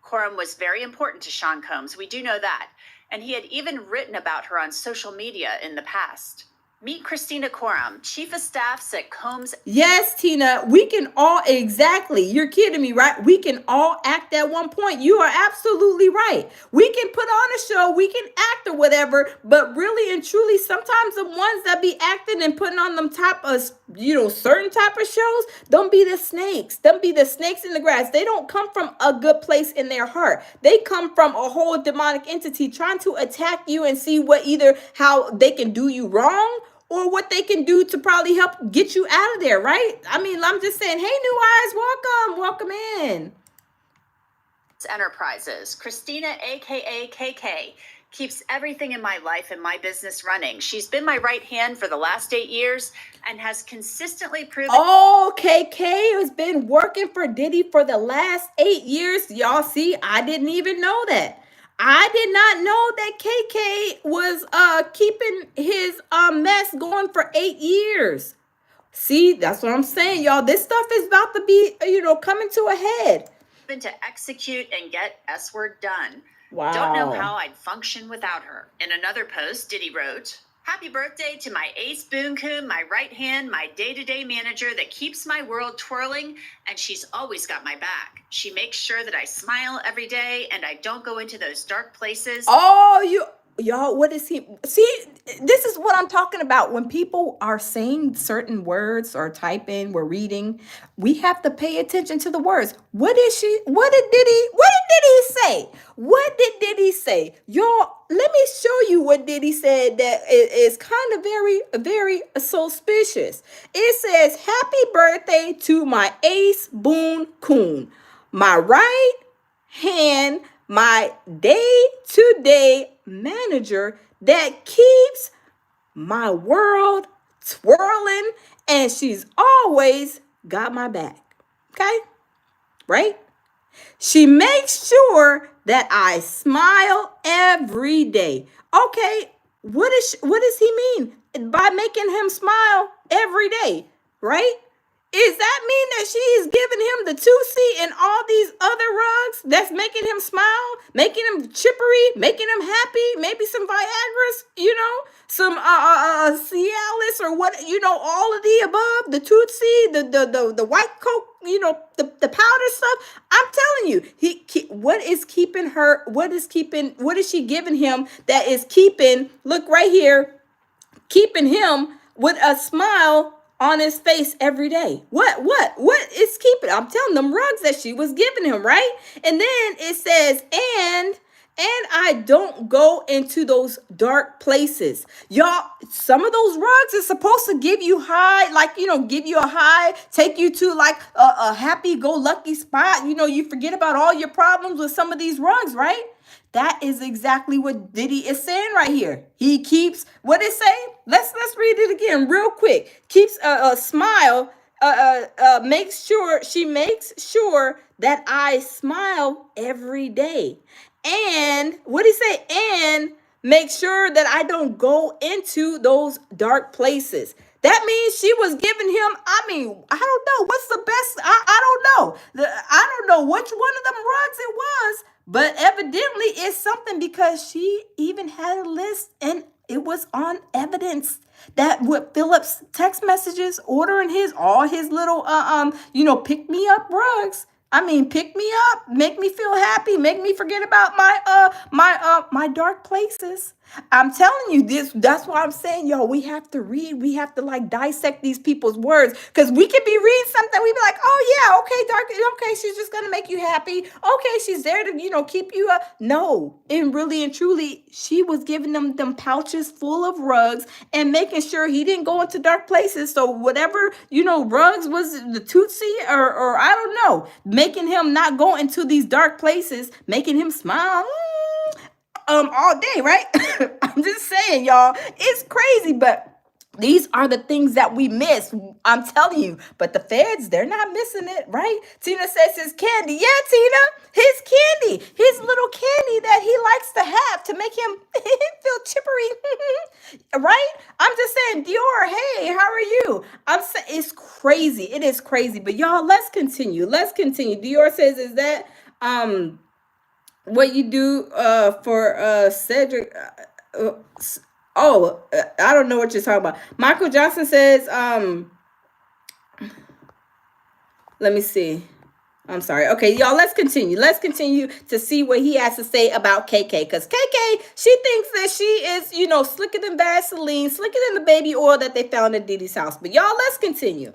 Korum was very important to Sean Combs. We do know that. And he had even written about her on social media in the past. Meet Christina Korum, Chief of Staff at Combs. Yes, Tina, we can all, exactly. You're kidding me, right? We can all act at one point. You are absolutely right. We can put on a show, we can act or whatever, but really and truly, sometimes the ones that be acting and putting on them type of, certain type of shows, don't be the snakes. Them be the snakes in the grass. They don't come from a good place in their heart. They come from a whole demonic entity trying to attack you and see how they can do you wrong, or what they can do to probably help get you out of there, right? I mean, I'm just saying, hey, New Eyes, welcome in. Enterprises. Christina, aka KK, keeps everything in my life and my business running. She's been my right hand for the last 8 years and has consistently proven. Oh, KK has been working for Diddy for the last 8 years. Y'all see, I didn't even know that. I did not know that KK was keeping his mess going for 8 years. See, that's what I'm saying, y'all. This stuff is about to be, coming to a head. To execute and get S-word done. Wow. Don't know how I'd function without her. In another post, Diddy wrote, "Happy birthday to my ace boon coon, my right hand, my day-to-day manager that keeps my world twirling, and she's always got my back. She makes sure that I smile every day and I don't go into those dark places." Oh, y'all, what is he? See, this is what I'm talking about. When people are saying certain words or typing, we're reading, we have to pay attention to the words. What did Diddy say? What did Diddy say? Y'all, let me show you what Diddy said that is kind of very, very suspicious. It says, "Happy birthday to my ace boon coon, my right hand, my day-to-day manager that keeps my world twirling, and she's always got my back. Okay? Right? She makes sure that I smile every day. Okay, what does he mean by making him smile every day? Right? Is that mean that she is giving him the 2C and all these other rugs that's making him smile, making him chippery, making him happy, maybe some Viagra's, some Cialis or what, all of the above, the Tootsie, the white Coke, the powder stuff. I'm telling you, what is she giving him that is keeping, look right here, keeping him with a smile on his face every day? What is keeping? I'm telling them rugs that she was giving him, right? And then it says, and I don't go into those dark places. Y'all, some of those rugs are supposed to give you high, give you a high, take you to like a happy-go-lucky spot. You forget about all your problems with some of these rugs, right? That is exactly what Diddy is saying right here. He keeps, what it say? Let's read it again real quick. Keeps a smile, makes sure that I smile every day. And what did he say? And make sure that I don't go into those dark places. That means she was giving him, I don't know. What's the best? I don't know. I don't know which one of them rugs it was, but evidently it's something because she even had a list and it was on evidence that with Philip's text messages ordering all his little, pick me up rugs. Pick me up, make me feel happy, make me forget about my dark places. I'm telling you this. That's why I'm saying, yo, we have to read. We have to like dissect these people's words, because we could be reading something. We be like, oh yeah, okay, dark. Okay, she's just gonna make you happy. Okay, she's there to keep you up. No, and really and truly, she was giving them pouches full of rugs and making sure he didn't go into dark places. So whatever rugs was the Tootsie or I don't know, making him not go into these dark places, making him smile. All day, right? I'm just saying, y'all, it's crazy, but these are the things that we miss. I'm telling you, but the feds, they're not missing it, right? Tina says his candy. Yeah, Tina, his candy, his little candy that he likes to have to make him feel chippery, right? I'm just saying, Dior, hey, how are you? I'm saying it's crazy. It is crazy, but y'all, let's continue. Dior says, is that, what you do for Cedric? I don't know what you're talking about. Michael Johnson says, let me see. I'm sorry. Okay, y'all, let's continue. Let's continue to see what he has to say about KK. Because KK, she thinks that she is, slicker than Vaseline, slicker than the baby oil that they found in Diddy's house. But y'all, let's continue.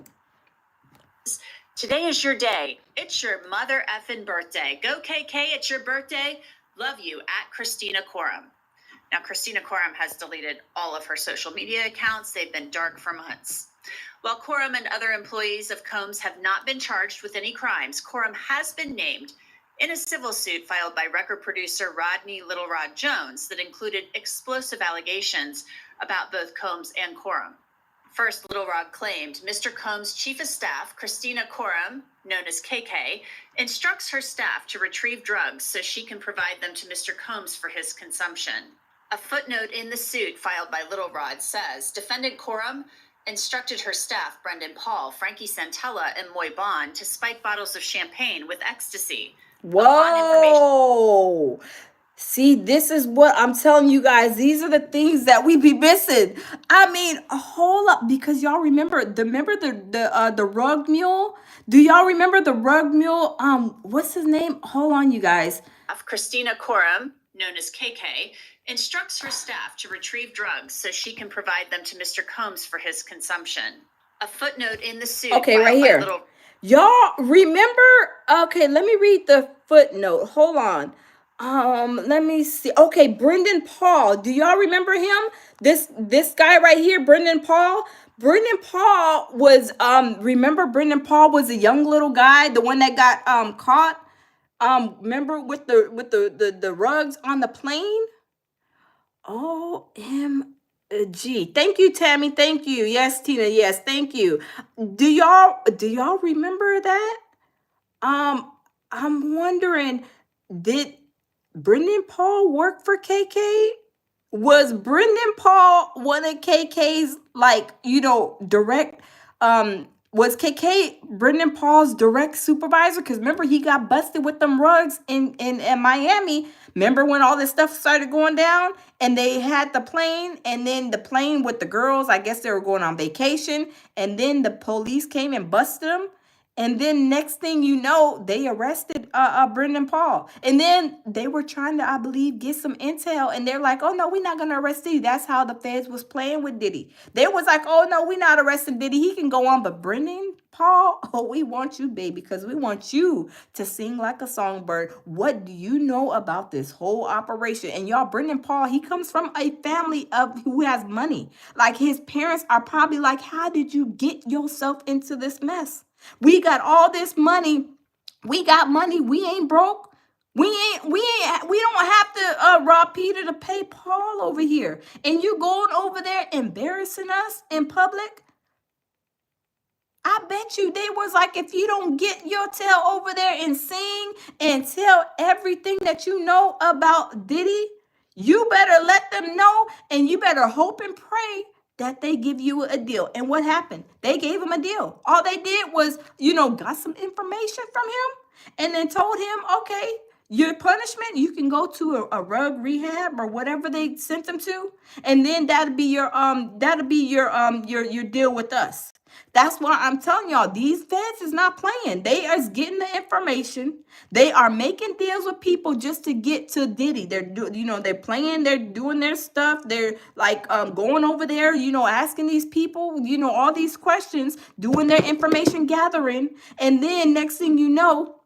Today is your day. It's your mother effing birthday. Go KK, it's your birthday. Love you, at Christina Korum. Now, Christina Korum has deleted all of her social media accounts. They've been dark for months. While Korum and other employees of Combs have not been charged with any crimes, Korum has been named in a civil suit filed by record producer Rodney Lil Rod Jones that included explosive allegations about both Combs and Korum. First, Lil Rod claimed Mr. Combs' chief of staff, Christina Korum, known as KK, instructs her staff to retrieve drugs so she can provide them to Mr. Combs for his consumption. A footnote in the suit filed by Lil Rod says defendant Korum instructed her staff, Brendan Paul, Frankie Santella, and Moy Bond, to spike bottles of champagne with ecstasy. Whoa! See, this is what I'm telling you guys. These are the things that we be missing. Hold up, because y'all remember the rug mule? Do y'all remember the rug mule? What's his name? Hold on, you guys. Of Christina Korum, known as KK, instructs her staff to retrieve drugs so she can provide them to Mr. Combs for his consumption. A footnote in the suit. Okay, right here. Y'all remember? Okay, let me read the footnote. Hold on. Let me see. Okay, Brendan Paul. Do y'all remember him? This guy right here, Brendan Paul. Brendan Paul was remember Brendan Paul was a young little guy, the one that got caught. Remember with the rugs on the plane? OMG. Gee, thank you, Tammy. Thank you. Yes, Tina. Yes, thank you. Do y'all remember that? Um, I'm wondering, did Brendan Paul work for KK? Was Brendan Paul one of KK's, like, direct, was KK Brendan Paul's direct supervisor? Because remember, he got busted with them rugs in Miami. Remember when all this stuff started going down and they had the plane, and then the plane with the girls, I guess they were going on vacation, and then the police came and busted them. And then next thing you know, they arrested Brendan Paul. And then they were trying to, I believe, get some intel. And they're like, oh, no, we're not going to arrest you. That's how the feds was playing with Diddy. They was like, oh, no, we're not arresting Diddy. He can go on. But Brendan Paul, oh, we want you, baby, because we want you to sing like a songbird. What do you know about this whole operation? And y'all, Brendan Paul, he comes from a family of who has money. Like, his parents are probably like, how did you get yourself into this mess? We got all this money. We got money. We ain't broke. We don't have to rob Peter to pay Paul over here. And you going over there embarrassing us in public? I bet you they was like, if you don't get your tail over there and sing and tell everything that you know about Diddy, you better let them know, and you better hope and pray that they give you a deal. And what happened? They gave him a deal. All they did was, got some information from him and then told him, okay, your punishment, you can go to a rug rehab or whatever they sent him to, and then that'll be your deal with us. That's why I'm telling y'all, these feds is not playing. They are getting the information. They are making deals with people just to get to Diddy. They're playing, they're doing their stuff. They're like going over there, asking these people, all these questions, doing their information gathering. And then next thing you know,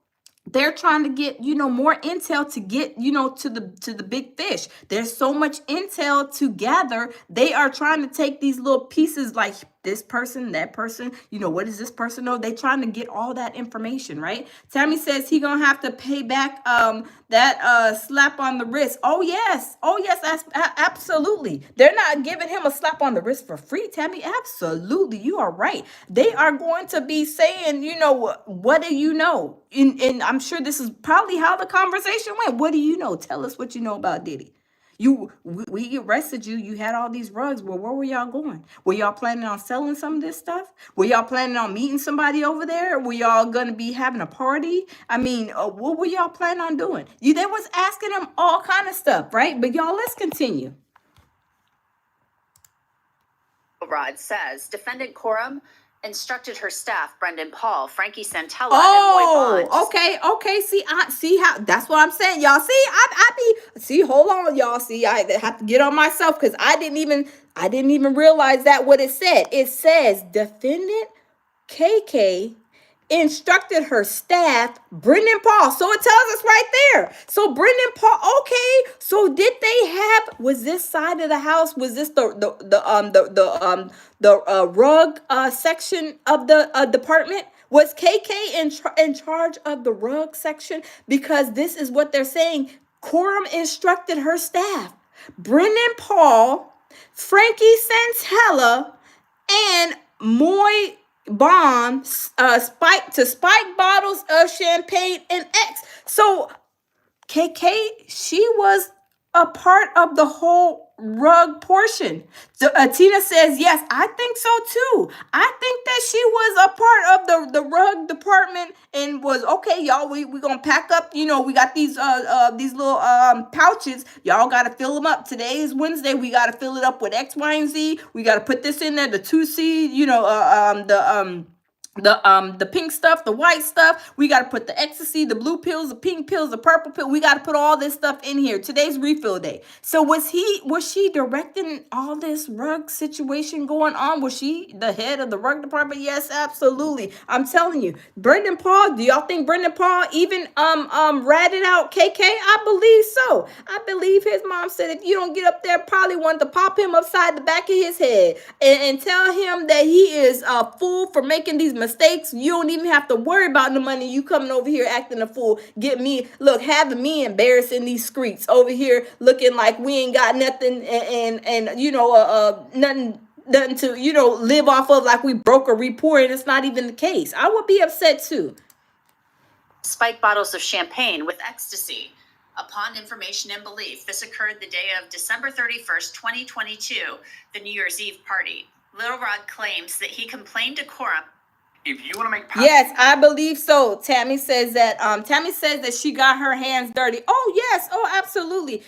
they're trying to get, more intel to get, to the big fish. There's so much intel to gather. They are trying to take these little pieces, like this person, that person, what does this person know? They trying to get all that information, right? Tammy says he gonna have to pay back that slap on the wrist. Oh yes, absolutely. They're not giving him a slap on the wrist for free, Tammy. Absolutely, you are right. They are going to be saying, what do you know? And I'm sure this is probably how the conversation went. What do you know? Tell us what you know about Diddy. We arrested you. You had all these rugs. Well, where were y'all going? Were y'all planning on selling some of this stuff? Were y'all planning on meeting somebody over there? Were y'all going to be having a party? I mean, what were y'all planning on doing? They was asking them all kind of stuff, right? But y'all, let's continue. Rod says defendant Korum instructed her staff, Brendan Paul, Frankie Santella, and Boy Bond. Okay. See how that's what I'm saying, y'all. See, hold on, y'all. See, I have to get on myself because I didn't even realize that what it said. It says defendant KK instructed her staff, Brendan Paul. So it tells us right there. So Brendan Paul, okay. So did they was this side of the house? Was this the rug section of the department? Was KK in charge of the rug section? Because this is what they're saying. Korum instructed her staff, Brendan Paul, Frankie Santella, and Moy Bomb spike bottles of champagne and X. So KK, she was a part of the whole rug portion. So, Tina says, yes, I think so too. I think that she was a part of the rug department and was, okay, y'all, we gonna pack up, we got these little pouches. Y'all gotta fill them up. Today is Wednesday. We gotta fill it up with X, Y, and Z. We gotta put this in there, the 2C, the pink stuff, the white stuff. We got to put the ecstasy, the blue pills, the pink pills, the purple pill. We got to put all this stuff in here. Today's refill day. So was she directing all this rug situation going on? Was she the head of the rug department? Yes, absolutely. I'm telling you, Brendan Paul, do y'all think Brendan Paul even ratted out KK? I believe so. I believe his mom said if you don't get up there, probably wanted to pop him upside the back of his head and tell him that he is a fool for making these mistakes mistakes. You don't even have to worry about the money. You coming over here acting a fool. Having me embarrassed in these streets over here looking like we ain't got nothing and nothing to, live off of, like we broke or report, and it's not even the case. I would be upset too. Spike bottles of champagne with ecstasy. Upon information and belief, this occurred the day of December 31st, 2022, the New Year's Eve party. Lil Rod claims that he complained to Korum. If you want to make Yes, I believe so. Tammy says that she got her hands dirty. Oh yes, oh absolutely.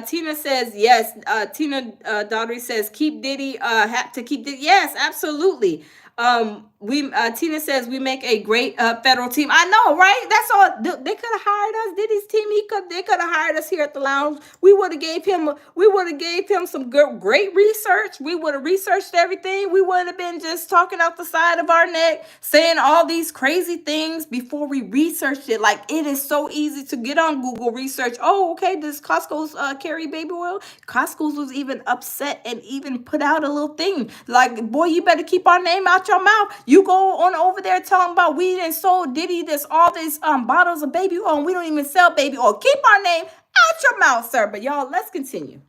Tina says yes. Tina Daughtry says keep Diddy. Have to keep Diddy. Yes, absolutely. Tina says we make a great federal team. I know, right? That's all. They could have hired us. Diddy's team. They could have hired us here at the lounge. We would have gave him some great research. We would have researched everything. We wouldn't have been just talking out the side of our neck, saying all these crazy things before we researched it. Like, it is so easy to get on Google research. Oh, okay, does Costco's carry baby oil? Costco's was even upset and even put out a little thing like, boy, you better keep our name out your mouth. You go on over there talking about we didn't sold Diddy all these bottles of baby oil, and we don't even sell baby oil. Keep our name out your mouth, sir. But y'all, let's continue.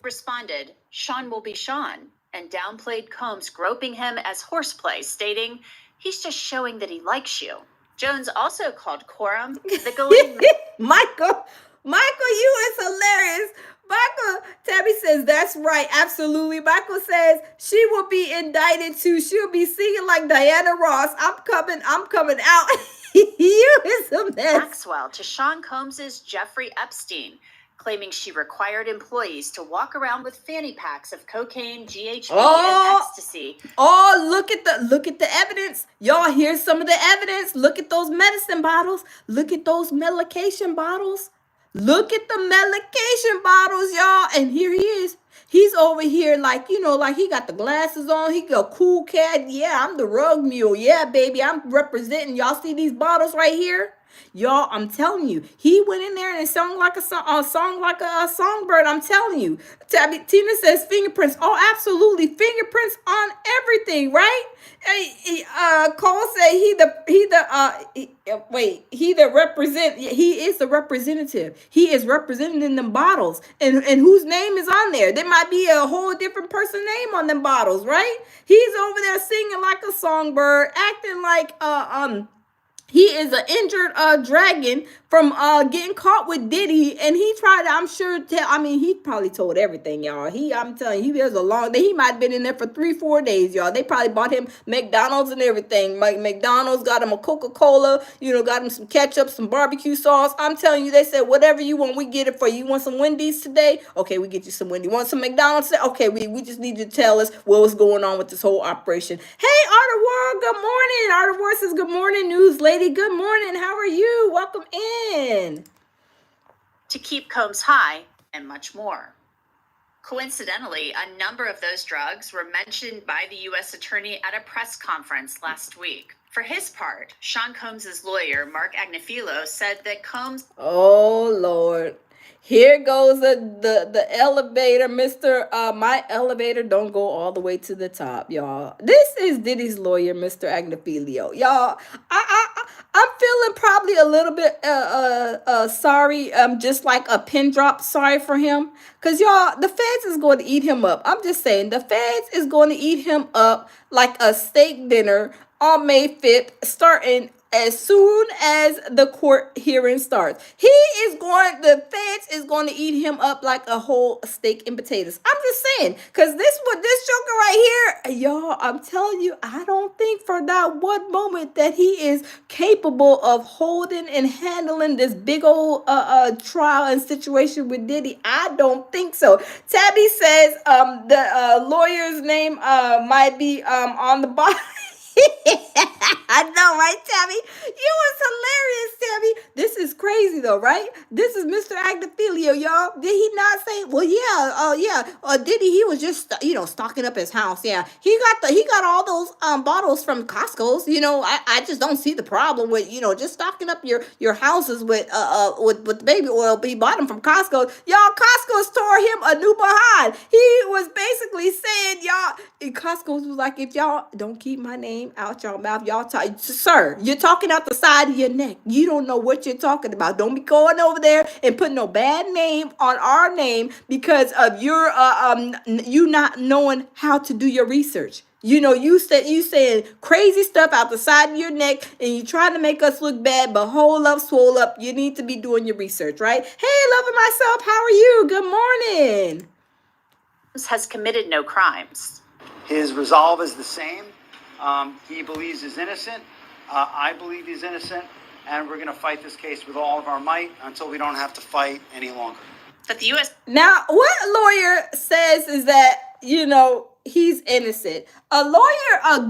Responded, Sean will be Sean, and downplayed Combs groping him as horseplay, stating, he's just showing that he likes you. Jones also called Korum the Galene. Michael, you is hilarious. Michael, Tabby says, that's right, absolutely. Michael says, she will be indicted too. She'll be singing like Diana Ross. I'm coming out. You is a mess. Maxwell to Sean Combs's Jeffrey Epstein, claiming she required employees to walk around with fanny packs of cocaine, GHB, and ecstasy. Oh, look at the evidence. Y'all, here's some of the evidence. Look at those medicine bottles. Look at those medication bottles. Look at the medication bottles, y'all. And here he is. He's over here like he got the glasses on. He a cool cat. Yeah, I'm the rug mule. Yeah, baby, I'm representing. Y'all see these bottles right here? Y'all, I'm telling you, he went in there and sung like a songbird. I'm telling you. Tina says fingerprints. Oh, absolutely, fingerprints on everything, right? Cole said he is the representative. He is representing them bottles, and whose name is on there? There might be a whole different person name on them bottles, right? He's over there singing like a songbird, acting like he is an injured dragon from getting caught with Diddy, and he tried to, he probably told everything, y'all. I'm telling you, he was a long day. He might have been in there for 3-4 days, y'all. They probably bought him McDonald's and everything. Like McDonald's got him a Coca-Cola, got him some ketchup, some barbecue sauce. I'm telling you, they said, whatever you want, we get it for you. You want some Wendy's today? Okay, we get you some Wendy's. Want some McDonald's today? Okay, we just need you to tell us what was going on with this whole operation. Hey, Arter World, good morning. Arter World says, good morning, news lady. Good morning. How are you? Welcome in. To keep Combs high, and much more. Coincidentally, a number of those drugs were mentioned by the U.S. Attorney at a press conference last week. For his part, Sean Combs' lawyer, Mark Agnifilo, said that Combs... Oh, Lord. Here goes the elevator, Mr. My elevator don't go all the way to the top, y'all. This is Diddy's lawyer, Mr. Agnifilo. Y'all, I'm feeling probably a little bit sorry, just like a pin drop sorry for him. Because, y'all, the feds is going to eat him up. I'm just saying, the feds is going to eat him up like a steak dinner on May 5th, starting as soon as the court hearing starts. The feds is going to eat him up like a whole steak and potatoes. I'm just saying, because this joker right here, y'all, I'm telling you, I don't think for that one moment that he is capable of holding and handling this big old trial and situation with Diddy. I don't think so. Tabby says the lawyer's name might be on the bottom. I know, right, Tammy? You was hilarious, Tammy. This is crazy, though, right? This is Mr. Actophilia, y'all. Did he not say? Well, yeah, Diddy, he was just, stocking up his house. Yeah, he got all those bottles from Costco's. I just don't see the problem with just stocking up your houses with the baby oil. But he bought them from Costco. Y'all, Costco's tore him a new behind. He was basically saying, y'all, and Costco's was like, if y'all don't keep my name out your mouth, sir, you're talking out the side of your neck. You don't know what you're talking about. Don't be going over there and putting no bad name on our name because of you not knowing how to do your research. You saying crazy stuff out the side of your neck, and you trying to make us look bad, but hold up, swole up. You need to be doing your research, right? Hey, loving myself, how are you? Good morning. Has committed no crimes. His resolve is the same. He believes he's innocent. I believe he's innocent. And we're going to fight this case with all of our might until we don't have to fight any longer. But the U.S. Now, what lawyer says is that, he's innocent. A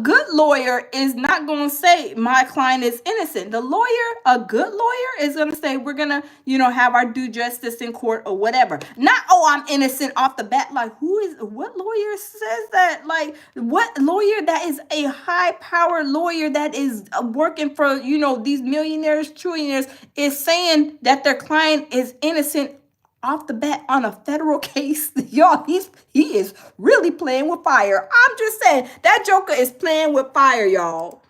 good lawyer is not going to say my client is innocent. A good lawyer is going to say we're going to, have our due justice in court or whatever. Not, oh, I'm innocent off the bat. Like, what lawyer says that? Like, what lawyer that is a high power lawyer that is working for, these millionaires, trillionaires is saying that their client is innocent off the bat on a federal case? Y'all, he is really playing with fire. I'm just saying, that joker is playing with fire, y'all.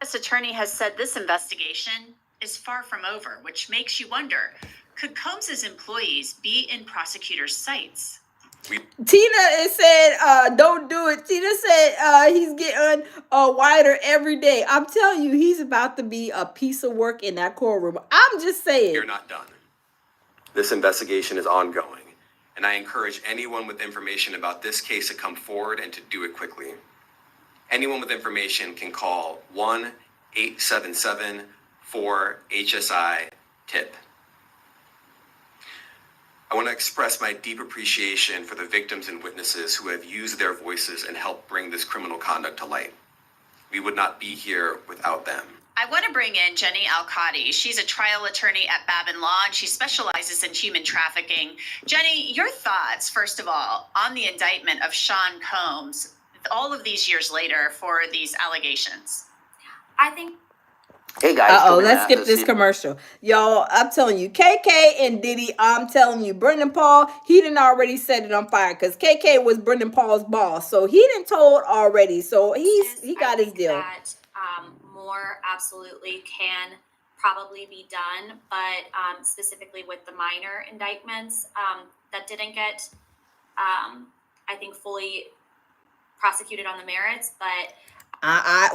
U.S. attorney has said this investigation is far from over, which makes you wonder, could Combs's employees be in prosecutors' sights? Tina said, don't do it. Tina said he's getting wider every day. I'm telling you, he's about to be a piece of work in that courtroom. I'm just saying. You're not done. This investigation is ongoing, and I encourage anyone with information about this case to come forward and to do it quickly. Anyone with information can call 1-877-4-HSI-TIP. I want to express my deep appreciation for the victims and witnesses who have used their voices and helped bring this criminal conduct to light. We would not be here without them. I want to bring in Jenny Alcati. She's a trial attorney at Babin Law, and she specializes in human trafficking. Jenny, your thoughts, first of all, on the indictment of Sean Combs all of these years later for these allegations? I think. Hey guys. Let's skip this commercial. Y'all, I'm telling you, KK and Diddy, I'm telling you, Brendan Paul, he done already set it on fire because KK was Brendan Paul's boss. So he done told already. So he got his deal. That, more absolutely can probably be done, but specifically with the minor indictments that didn't get, I think, fully prosecuted on the merits, but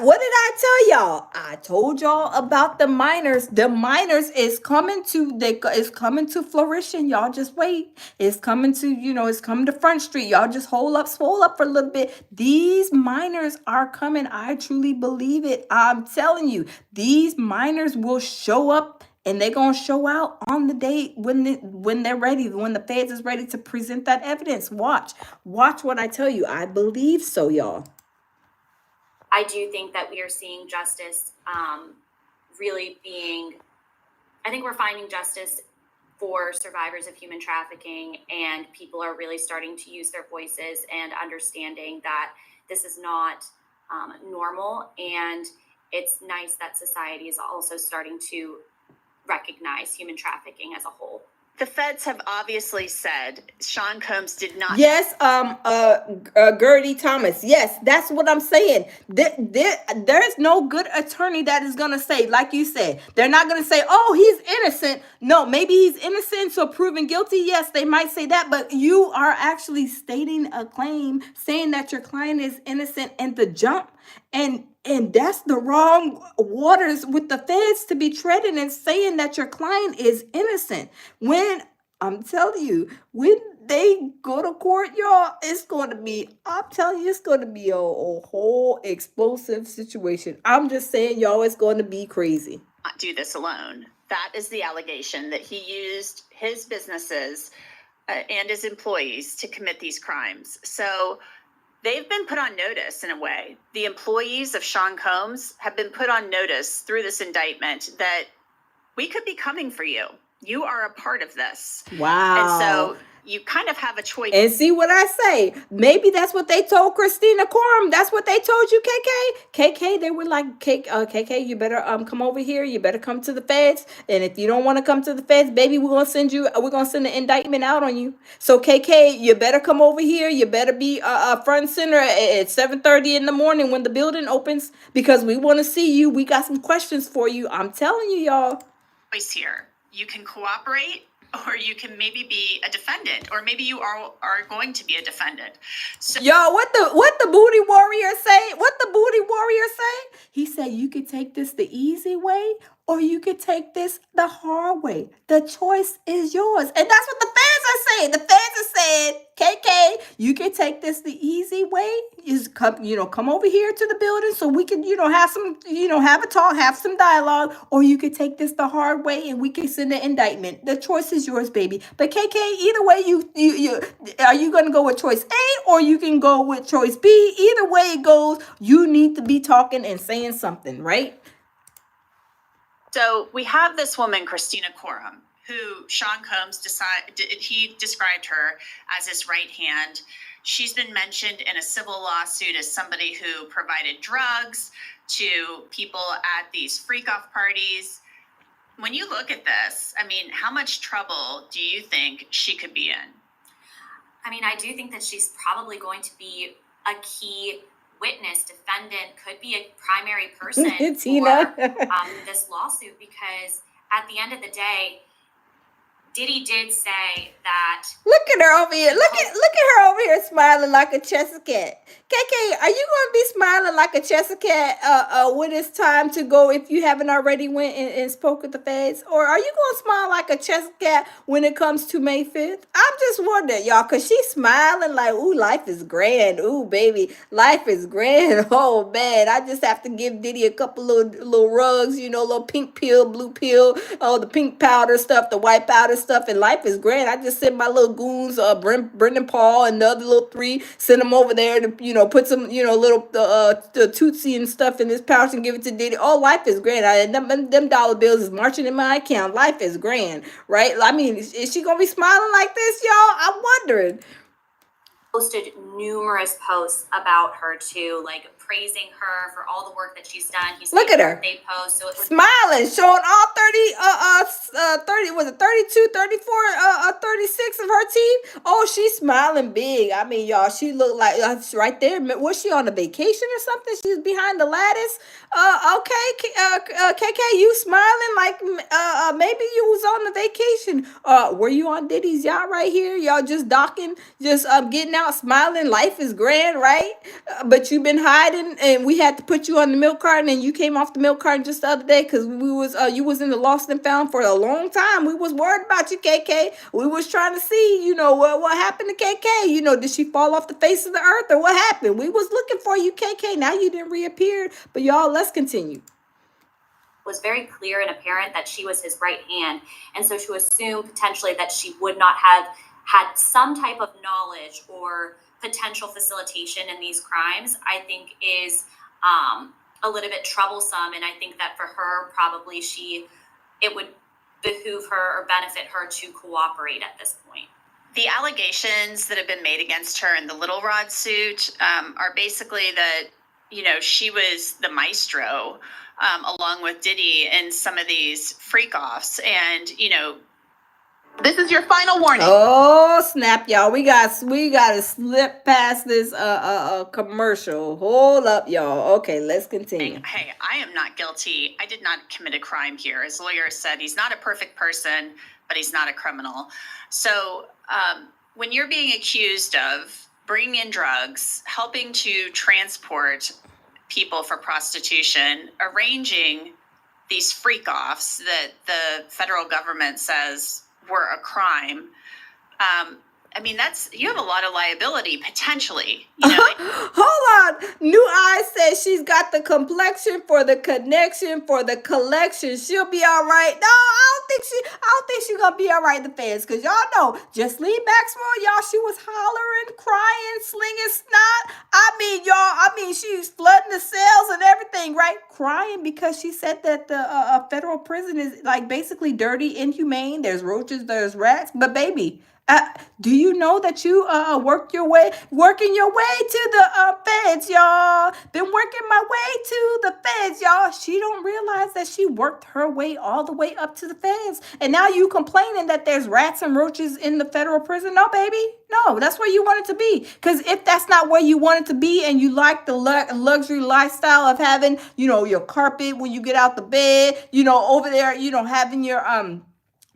what did I tell y'all? I told y'all about the minors. The minors is coming to fruition. Y'all just wait. It's coming to, it's coming to Front Street. Y'all just swole up for a little bit. These minors are coming. I truly believe it. I'm telling you, these minors will show up. And they're going to show out on the day when they're ready, when the feds is ready to present that evidence. Watch what I tell you. I believe so, y'all. I do think that we are seeing justice really being, I think we're finding justice for survivors of human trafficking, and people are really starting to use their voices and understanding that this is not normal. And it's nice that society is also starting to recognize human trafficking as a whole. The feds have obviously said Sean Combs did not. Yes, Gertie Thomas. Yes, that's what I'm saying. There's no good attorney that is going to say, like you said, they're not going to say, oh, he's innocent. No, maybe he's innocent, so proven guilty. Yes, they might say that, but you are actually stating a claim saying that your client is innocent and the jump. And that's the wrong waters with the feds to be treading and saying that your client is innocent. When I'm telling you, when they go to court, y'all, it's going to be a whole explosive situation. I'm just saying, y'all, it's going to be crazy. Not do this alone. That is the allegation, that he used his businesses and his employees to commit these crimes. So They've been put on notice in a way. The employees of Sean Combs have been put on notice through this indictment that we could be coming for you. You are a part of this. Wow. And so you kind of have a choice. And see what I say? Maybe that's what they told Christina Korum. That's what they told you, KK. KK, they were like, KK, you better come over here. You better come to the feds. And if you don't want to come to the feds, baby, we're gonna send an indictment out on you. So KK, you better come over here. You better be front and center at 7:30 in the morning when the building opens, because we want to see you. We got some questions for you. I'm telling you, y'all. Choice here. You can cooperate, or you can maybe be a defendant, or maybe you are going to be a defendant. So y'all, what the booty warrior say? What the booty warrior say? He said you could take this the easy way, or you could take this the hard way. The choice is yours. And that's what the fans are saying. The fans are saying, KK, you can take this the easy way. Is come over here to the building so we can, have some, have a talk, have some dialogue, or you could take this the hard way and we can send an indictment. The choice is yours, baby. But KK, either way, you are you gonna go with choice A, or you can go with choice B? Either way it goes, you need to be talking and saying something, right? So we have this woman, Christina Korum, who Sean Combs described her as his right hand. She's been mentioned in a civil lawsuit as somebody who provided drugs to people at these freak-off parties. When you look at this, I mean, how much trouble do you think she could be in? I mean, I do think that she's probably going to be a key witness, defendant, could be a primary person Tina. for this lawsuit, because at the end of the day, Diddy did say that. Look at her over here. Look at her over here smiling like a Cheshire cat. KK, are you going to be smiling like a Cheshire cat when it's time to go, if you haven't already went and spoke with the feds? Or are you going to smile like a Cheshire cat when it comes to May 5th? I'm just wondering, y'all, because she's smiling like, ooh, life is grand. Ooh, baby, life is grand. Oh, man, I just have to give Diddy a couple little rugs, little pink pill, blue pill, the pink powder stuff, the white powder stuff, and life is grand. I just sent my little goons, Brendan Paul and the other little three, send them over there to, put some, little the Tootsie and stuff in his pouch and give it to Diddy. Oh, life is grand. Them dollar bills is marching in my account. Life is grand, right? I mean, is she gonna be smiling like this, y'all? I'm wondering. Posted numerous posts about her too, like praising her for all the work that she's done. Look at her post, so it was smiling, showing all 30 was it 32, 34, 36 of her teeth. Oh, she's smiling big. I mean, y'all, she looked like right there. Was she on a vacation or something? She's behind the lattice. Okay, KK, you smiling like maybe you was on a vacation. Were you on Diddy's yacht right here? Y'all just docking, just getting out, smiling. Life is grand, right? But you've been hiding, and we had to put you on the milk carton, and you came off the milk carton just the other day because you was in the lost and found for a long time. We was worried about you, KK. We was trying to see, what happened to KK. Did she fall off the face of the earth, or what happened? We was looking for you, KK. Now you didn't reappear. But y'all, let's continue. Was very clear and apparent that she was his right hand, and so to assume potentially that she would not have had some type of knowledge or potential facilitation in these crimes, I think is a little bit troublesome. And I think that for her, probably it would behoove her or benefit her to cooperate at this point. The allegations that have been made against her in the Lil Rod suit are basically that, she was the maestro along with Diddy in some of these freak-offs. And, this is your final warning. Oh, snap, y'all. We got to slip past this commercial. Hold up, y'all. Okay, let's continue. Hey, I am not guilty. I did not commit a crime here. His lawyer said he's not a perfect person, but he's not a criminal. So when you're being accused of bringing in drugs, helping to transport people for prostitution, arranging these freak-offs that the federal government says were a crime, you have a lot of liability potentially. Hold on. New Eyes says she's got the complexion for the connection for the collection. She'll be all right. No, I don't think she's gonna be all right. The fans, because y'all know Justine Maxwell, y'all, she was hollering, crying, slinging snot. she's flooding the cells and everything, right? Crying because she said that the federal prison is like basically dirty, inhumane. There's roaches, there's rats. But baby, do you know that you working your way to the feds, y'all? Been working my way to the feds, y'all. She don't realize that she worked her way all the way up to the feds, and now you complaining that there's rats and roaches in the federal prison? No, baby, no. That's where you want it to be. Because if that's not where you want it to be, and you like the luxury lifestyle of having, your carpet when you get out the bed, over there, having your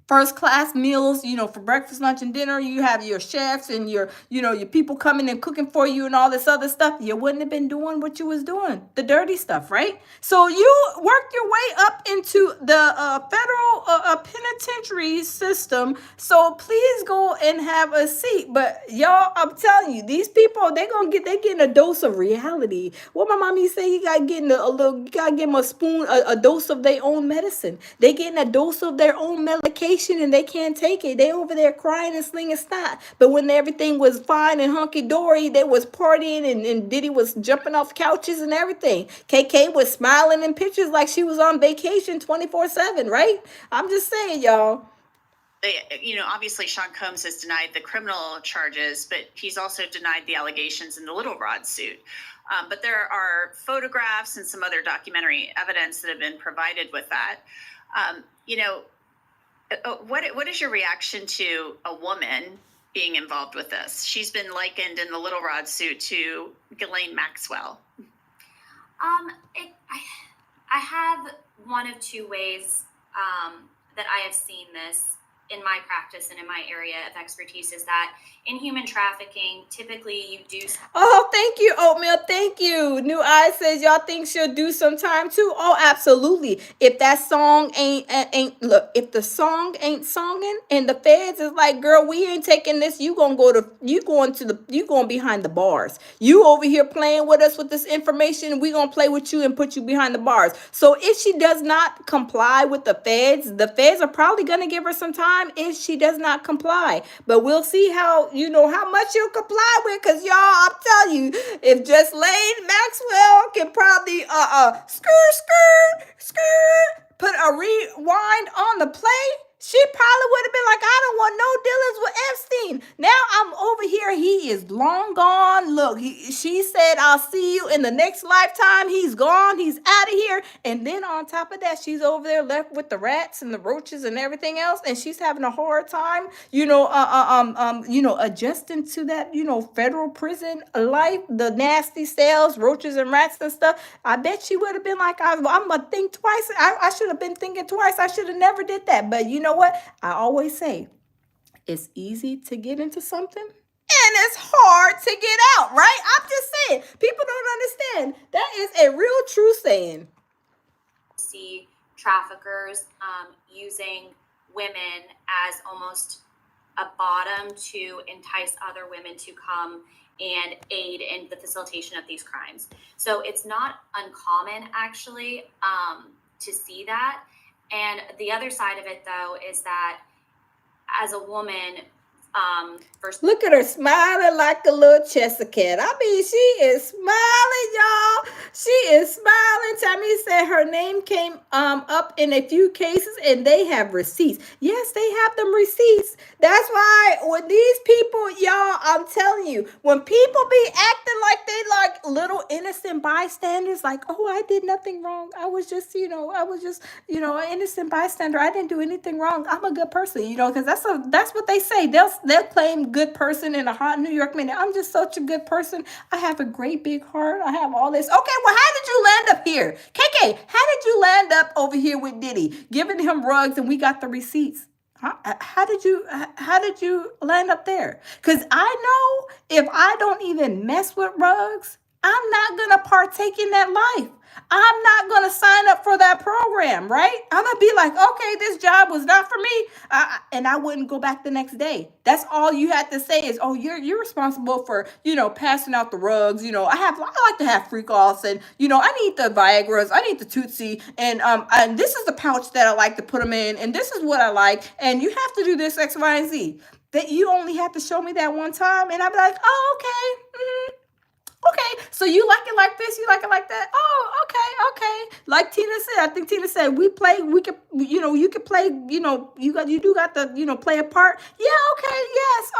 first class meals, for breakfast, lunch, and dinner. You have your chefs and your people coming and cooking for you and all this other stuff. You wouldn't have been doing what you was doing, the dirty stuff, right? So you worked your way up into the federal penitentiary system. So please go and have a seat. But y'all, I'm telling you, these people, they're getting a dose of reality. What my mommy say, you gotta give them a spoon, a dose of their own medicine. They getting a dose of their own medication, and they can't take it. They over there crying and slinging snot. But when everything was fine and hunky-dory, they was partying, and Diddy was jumping off couches and everything. KK was smiling in pictures like she was on vacation 24/7, right? I'm just saying, y'all. Obviously Sean Combs has denied the criminal charges, but he's also denied the allegations in the Lil Rod suit. But there are photographs and some other documentary evidence that have been provided with that. What is your reaction to a woman being involved with this? She's been likened in the Lil Rod suit to Ghislaine Maxwell. I have one of two ways that I have seen this in my practice and in my area of expertise, is that in human trafficking, typically you do. Oh, thank you, Oatmeal. Thank you. New Eyes says y'all think she'll do some time too. Oh, absolutely. If that song ain't look, if the song ain't songing and the feds is like, girl, we ain't taking this. You going behind the bars. You over here playing with us with this information. We gonna play with you and put you behind the bars. So if she does not comply with the feds are probably gonna give her some time if she does not comply. But we'll see how much you'll comply with, because y'all, I'm telling you, if just Lane Maxwell can probably put a rewind on the play, she probably would have been like, I don't want no dealings with Epstein. Now I'm over here. He is long gone. Look, she said, I'll see you in the next lifetime. He's gone. He's out of here. And then on top of that, she's over there left with the rats and the roaches and everything else. And she's having a hard time, adjusting to that, federal prison life, the nasty cells, roaches and rats and stuff. I bet she would have been like, I'm going to think twice. I should have been thinking twice. I should have never did that. But you know what? I always say it's easy to get into something and it's hard to get out, right? I'm just saying, people don't understand. That is a real true saying. See traffickers using women as almost a bottom to entice other women to come and aid in the facilitation of these crimes. So it's not uncommon, actually, to see that. And the other side of it, though, is that as a woman, first, look at her smiling like a little Chester cat. I mean, she is smiling, y'all. She is smiling. Tammy said her name came up in a few cases, and they have receipts. Yes, they have them receipts. That's why when these people, y'all, I'm telling you, when people be acting like they like little innocent bystanders, like, oh, I did nothing wrong. I was just, an innocent bystander. I didn't do anything wrong. I'm a good person, because that's what they say. They'll claim good person in a hot New York minute. I'm just such a good person. I have a great big heart. I have all this. Okay, well, how did you land up here? KK, how did you land up over here with Diddy, giving him rugs and we got the receipts? How did you land up there? Because I know if I don't even mess with rugs, I'm not going to partake in that life. I'm not going to sign up for that program, right? I'm going to be like, okay, this job was not for me. And I wouldn't go back the next day. That's all you had to say is, oh, you're responsible for, passing out the rugs. I like to have freak offs, and, I need the Viagra's, I need the Tootsie, and this is the pouch that I like to put them in, and this is what I like, and you have to do this X, Y, and Z. That you only have to show me that one time, and I'd be like, oh, okay. Okay, So you like it like this, you like it like that. Oh, okay. Like Tina said, I think Tina said we could, you could play, you do got the, play a part. Yeah, okay, yes,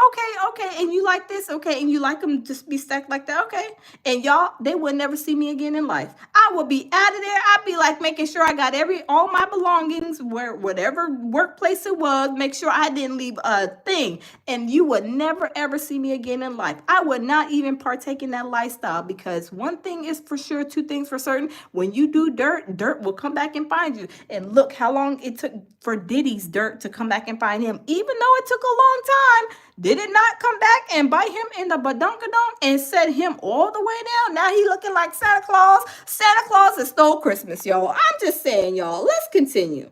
okay. And you like this, okay, and you like them just be stacked like that, okay. And y'all, they would never see me again in life. I would be out of there. I'd be like making sure I got all my belongings, whatever workplace it was, make sure I didn't leave a thing. And you would never ever see me again in life. I would not even partake in that lifestyle, because one thing is for sure, two things for certain. When you do dirt will come back and find you. And look how long it took for Diddy's dirt to come back and find him. Even though it took a long time, did it not come back and bite him in the badunkadunk and set him all the way down? Now he looking like Santa Claus. Santa Claus has stole Christmas, y'all. I'm just saying, y'all. Let's continue.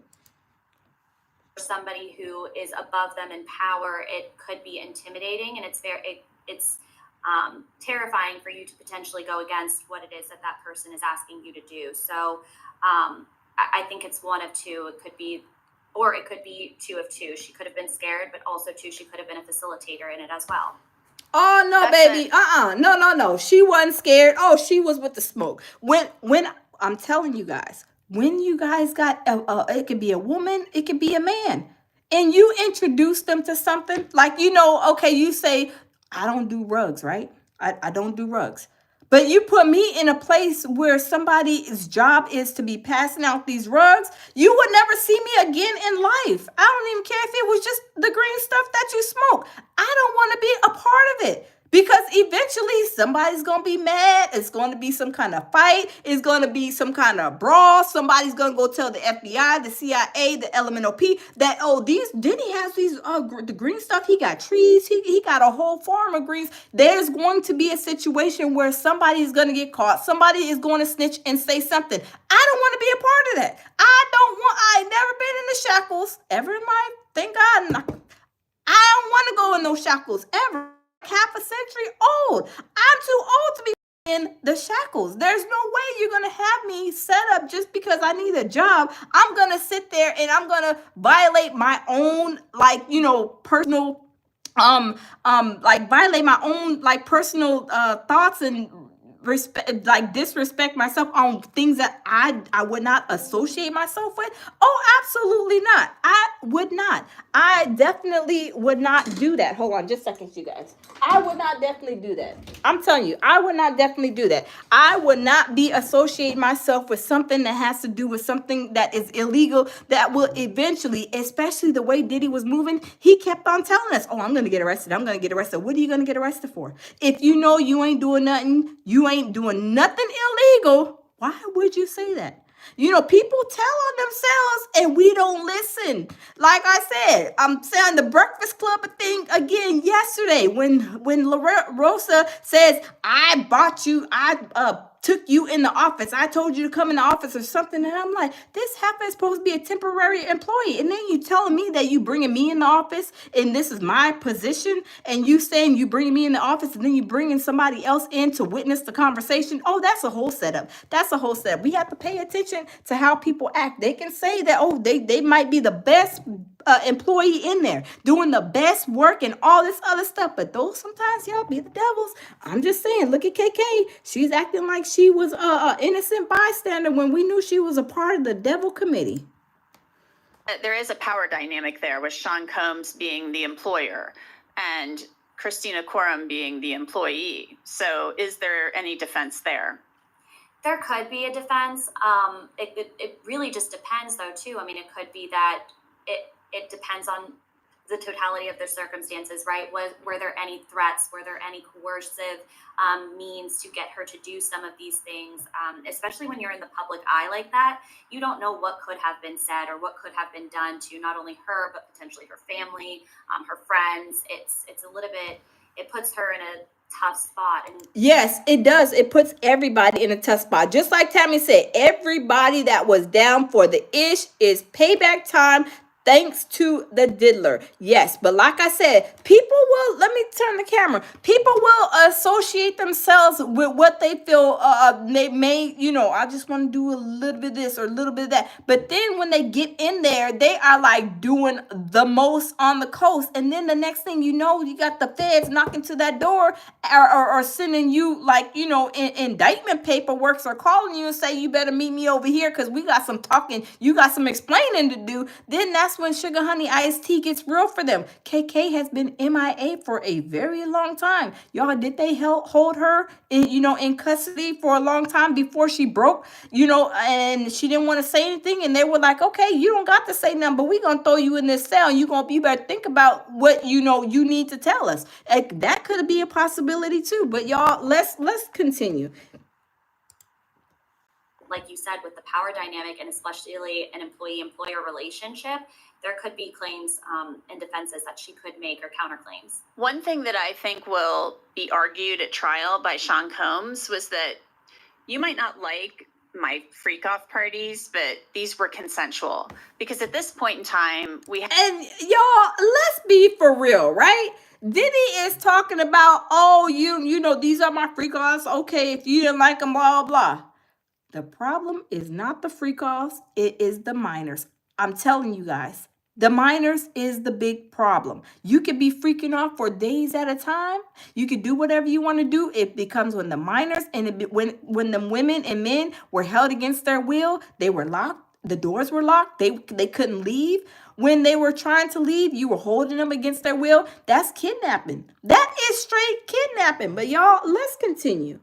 Somebody who is above them in power, it could be intimidating, and it's terrifying for you to potentially go against what it is that person is asking you to do. So I think it's one of two. It could be, or it could be two of two. She could have been scared, but also too, she could have been a facilitator in it as well. Oh no, That's baby. No. She wasn't scared. Oh, she was with the smoke. When I'm telling you guys, when you guys got it could be a woman, it could be a man, and you introduce them to something like, okay, you say, I don't do rugs, right? I don't do rugs. But you put me in a place where somebody's job is to be passing out these rugs, you would never see me again in life. I don't even care if it was just the green stuff that you smoke. I don't want to be a part of it. Because eventually somebody's going to be mad. It's going to be some kind of fight. It's going to be some kind of brawl. Somebody's going to go tell the FBI, the CIA, the LMNOP that, Diddy has these, the green stuff. He got trees. He got a whole farm of greens. There's going to be a situation where somebody is going to get caught. Somebody is going to snitch and say something. I don't want to be a part of that. I ain't never been in the shackles ever in my life. Thank God. I don't want to go in those shackles ever. Half a century old. I'm too old to be in the shackles. There's no way you're going to have me set up just because I need a job. I'm going to sit there and I'm going to violate my own, personal, violate my own, personal thoughts and respect, disrespect myself on things that I would not associate myself with. Oh, absolutely not. I would not. I definitely would not do that. Hold on just a second, you guys. I would not definitely do that. I'm telling you, I would not definitely do that. I would not be associate myself with something that has to do with something that is illegal, that will eventually, especially the way Diddy was moving, he kept on telling us, I'm going to get arrested. I'm going to get arrested. What are you going to get arrested for? If you know you ain't doing nothing, you ain't doing nothing illegal, why would you say that? People tell on themselves and we don't listen. Like I said, I'm saying the Breakfast Club thing again yesterday when Rosa says, I bought you, I took you in the office. I told you to come in the office or something. And I'm like, this heifer is supposed to be a temporary employee. And then you telling me that you bringing me in the office and this is my position. And you saying you bringing me in the office and then you bringing somebody else in to witness the conversation. Oh, that's a whole setup. That's a whole setup. We have to pay attention to how people act. They can say that, they might be the best employee in there doing the best work and all this other stuff, but those sometimes y'all be the devils. I'm just saying, look at KK. She's acting like she was a innocent bystander when we knew she was a part of the devil committee. There is a power dynamic there with Sean Combs being the employer and Christina Korum being the employee. So is there any defense there? There could be a defense. It really just depends though too. I mean, it could be that it depends on the totality of the circumstances, right? Were there any threats? Were there any coercive means to get her to do some of these things? Especially when you're in the public eye like that, you don't know what could have been said or what could have been done to not only her, but potentially her family, her friends. It's a little bit, it puts her in a tough spot. And yes, it does. It puts everybody in a tough spot. Just like Tammy said, everybody that was down for the ish is payback time. thanks to the diddler. Yes, but like I said, people will, let me turn the camera. People will associate themselves with what they feel they may, I just want to do a little bit of this or a little bit of that. But then when they get in there, they are like doing the most on the coast. And then the next thing you know, you got the feds knocking to that door or sending you like, indictment paperwork or calling you and say, you better meet me over here because we got some talking, you got some explaining to do. Then that's when Sugar Honey Iced Tea gets real for them. KK has been MIA for a very long time. Y'all, did they hold her in custody for a long time before she broke, and she didn't want to say anything, and they were like, okay, you don't got to say nothing, but we gonna throw you in this cell, and you better think about what you need to tell us. Like, that could be a possibility too. But y'all, let's continue. Like you said, with the power dynamic and especially an employee-employer relationship, there could be claims and defenses that she could make or counterclaims. One thing that I think will be argued at trial by Sean Combs was that you might not like my freak off parties, but these were consensual. Because at this point in time, and y'all, let's be for real, right? Diddy is talking about, oh, these are my freak offs. Okay, if you didn't like them, blah, blah. The problem is not the freak offs, it is the minors. I'm telling you guys, the minors is the big problem. You could be freaking off for days at a time. You could do whatever you want to do. It becomes when the minors and when the women and men were held against their will, they were locked. The doors were locked. They couldn't leave. When they were trying to leave, you were holding them against their will. That's kidnapping. That is straight kidnapping. But y'all, let's continue.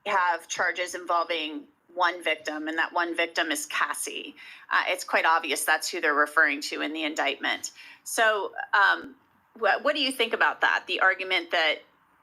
Have charges involving one victim, and that one victim is Cassie. It's quite obvious that's who they're referring to in the indictment. So what do you think about that? The argument that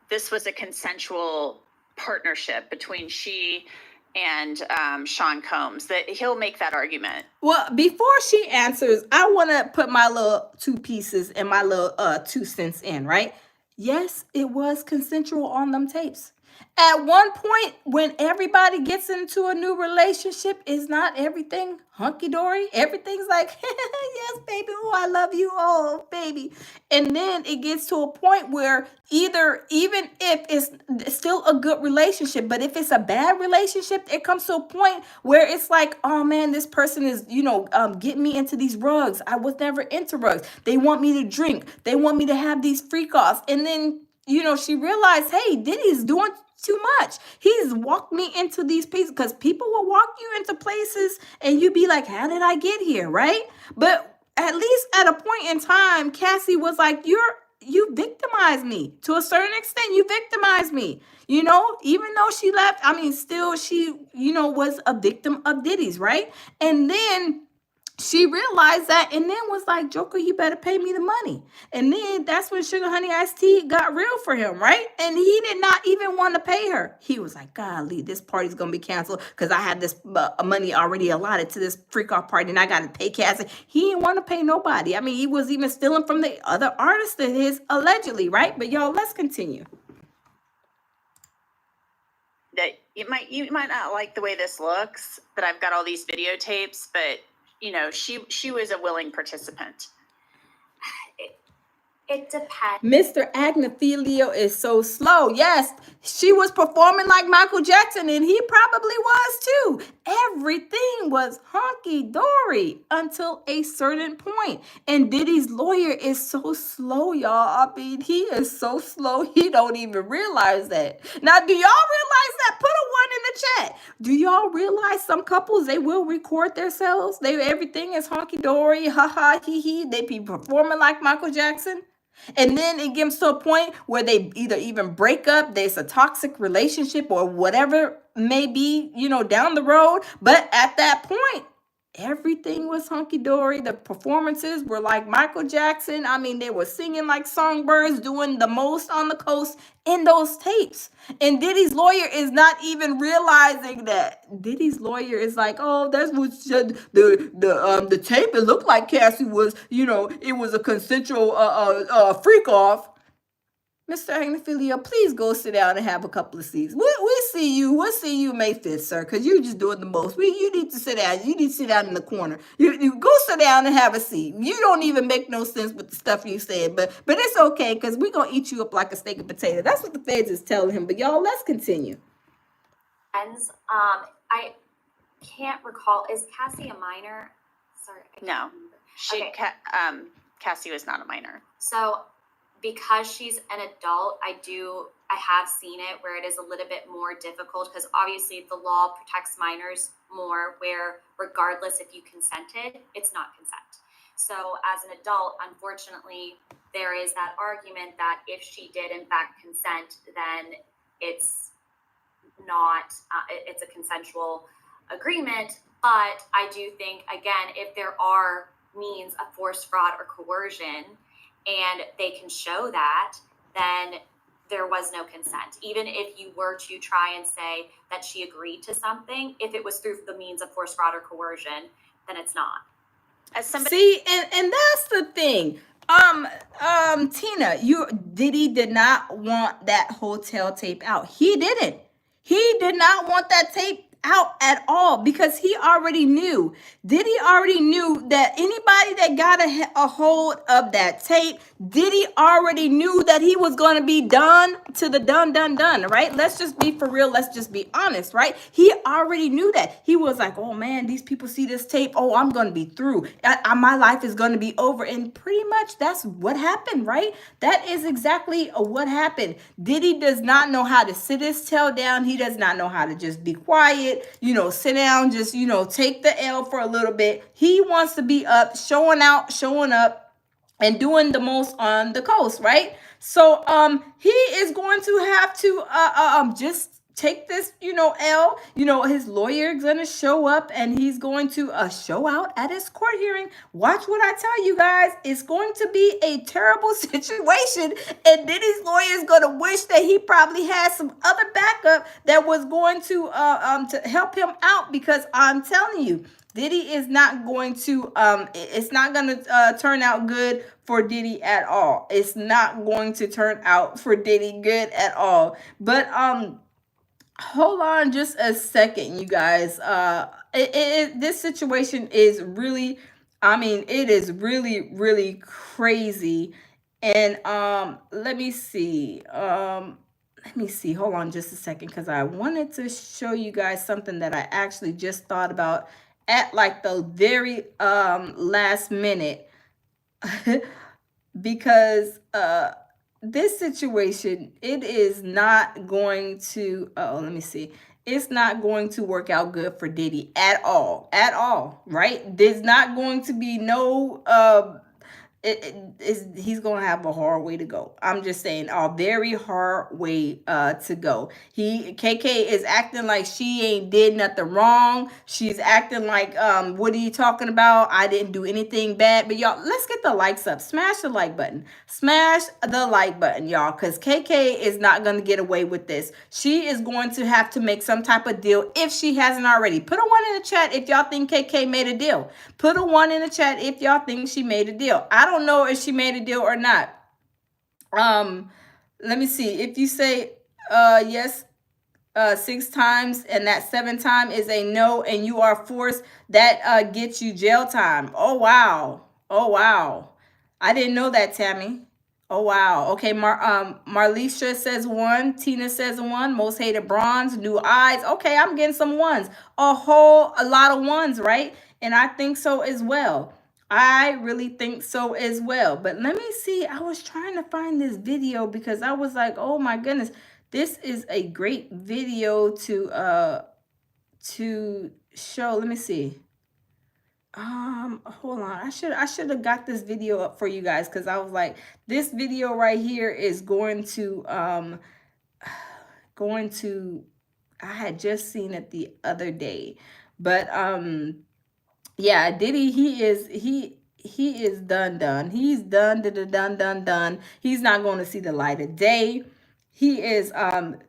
this was a consensual partnership between she and Sean Combs, that he'll make that argument. Well, before she answers, I want to put my little 2 pieces and my little 2 cents in, right? Yes, it was consensual on them tapes. At one point, when everybody gets into a new relationship, is not everything hunky-dory? Everything's like, yes, baby, oh, I love you, oh, baby. And then it gets to a point where even if it's still a good relationship, but if it's a bad relationship, it comes to a point where it's like, oh, man, this person is, getting me into these rugs. I was never into rugs. They want me to drink. They want me to have these freak-offs. And then, she realized, hey, Diddy's doing too much. He's walked me into these places, because people will walk you into places and you be like, how did I get here, right? But at least at a point in time, Cassie was like, you victimized me. To a certain extent, you victimized me. Even though she left, still she, was a victim of Diddy's, right? And then she realized that, and then was like, Joker, you better pay me the money. And then that's when Sugar Honey Iced Tea got real for him, right? And he did not even want to pay her. He was like, golly, this party's going to be canceled because I had this money already allotted to this freak off party and I got to pay Cassie. He didn't want to pay nobody. He was even stealing from the other artists of his, allegedly, right? But y'all, let's continue. That you might not like the way this looks, that I've got all these videotapes, but she was a willing participant. It depends. Mr. Agnathelio is so slow. Yes, she was performing like Michael Jackson, and he probably was too. Everything was hunky-dory until a certain point. And Diddy's lawyer is so slow, y'all. He is so slow, he don't even realize that. Now, do y'all realize that? Put a 1 in the chat. Do y'all realize some couples, they will record themselves? Everything is hunky-dory, ha-ha, hee-hee. They be performing like Michael Jackson. And then it gets to a point where they either even break up, there's a toxic relationship or whatever may be, down the road. But at that point, everything was hunky-dory. The performances were like Michael Jackson. They were singing like songbirds, doing the most on the coast in those tapes. And Diddy's lawyer is not even realizing that. Diddy's lawyer is like, oh, that's what the tape. It looked like Cassie was, it was a consensual freak off. Mr. Agnifilio, please go sit down and have a couple of seats. We'll see you. We'll see you May 5th, sir, because you're just doing the most. You need to sit down. You need to sit down in the corner. You go sit down and have a seat. You don't even make no sense with the stuff you said, but it's okay, because we're going to eat you up like a steak and potato. That's what the feds is telling him. But y'all, let's continue. Friends, I can't recall. Is Cassie a minor? Sorry. I can't No. remember. Okay. Cassie was not a minor. So because she's an adult, I have seen it where it is a little bit more difficult, because obviously the law protects minors more, where regardless if you consented, it's not consent. So as an adult, unfortunately, there is that argument that if she did in fact consent, then it's not, it's a consensual agreement. But I do think, again, if there are means of force, fraud, or coercion, and they can show that, then there was no consent. Even if you were to try and say that she agreed to something, if it was through the means of force, fraud, or coercion, then it's not. As somebody, See, and that's the thing. Tina, Diddy did not want that hotel tape out. He didn't. He did not want that tape out at all, because he already knew. Diddy already knew that anybody that got a hold of that tape, Diddy already knew that he was going to be done to the done, right? Let's just be for real. Let's just be honest, right? He already knew that. He was like, oh man, these people see this tape. Oh, I'm going to be through. My life is going to be over. And pretty much that's what happened, right? That is exactly what happened. Diddy does not know how to sit his tail down. He does not know how to just be quiet, sit down, just, take the L for a little bit. He wants to be up, showing up, and doing the most on the coast, right? So he is going to have to just take this, L. His lawyer is going to show up, and he's going to show out at his court hearing. Watch what I tell you guys. It's going to be a terrible situation, and Diddy's lawyer is going to wish that he probably had some other backup that was going to help him out, because I'm telling you, Diddy is not going to, it's not going to turn out good for Diddy at all. It's not going to turn out for Diddy good at all. But, hold on just a second, you guys. This situation is really, it is really, really crazy. And, let me see. Hold on just a second, because I wanted to show you guys something that I actually just thought about at like the very last minute. Because this situation, it is not going to, it's not going to work out good for Diddy at all, right? There's not going to be no, he's going to have a hard way to go. I'm just saying, a very hard way to go. KK is acting like she ain't did nothing wrong. She's acting like, what are you talking about? I didn't do anything bad. But y'all, let's get the likes up. Smash the like button. Smash the like button, y'all, because KK is not going to get away with this. She is going to have to make some type of deal if she hasn't already. Put a 1 in the chat if y'all think KK made a deal. Put a 1 in the chat if y'all think she made a deal. I don't know if she made a deal or not. Let me see. If you say yes 6 times and that 7th time is a no and you are forced, that gets you jail time. Oh wow. I didn't know that, Tammy. Oh wow. Okay, Marlisha says 1. Tina says 1. Most hated bronze. New eyes. Okay, I'm getting some 1s. A lot of 1s, right? And I think so as well. I really think so as well. But let me see. I was trying to find this video because I was like, oh my goodness, this is a great video to show. Let me see. Hold on. I should have got this video up for you guys, because I was like, this video right here is going to I had just seen it the other day. But yeah, Diddy, he is done. He's done. He's not going to see the light of day. He is not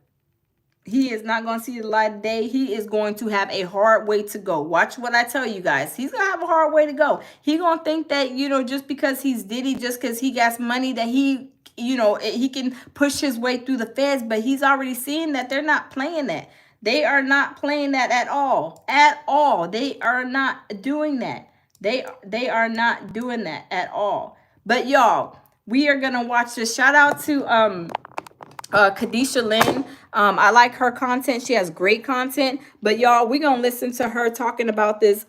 going to see the light of day. He is going to have a hard way to go. Watch what I tell you guys. He's going to have a hard way to go. He going to think that, just because he's Diddy, just because he got money, that he he can push his way through the feds, but he's already seeing that they're not playing that. They are not playing that at all. At all. They are not doing that. They are not doing that at all. But y'all, we are gonna watch this. Shout out to Kadisha Lynn. I like her content. She has great content. But y'all, we're gonna listen to her talking about this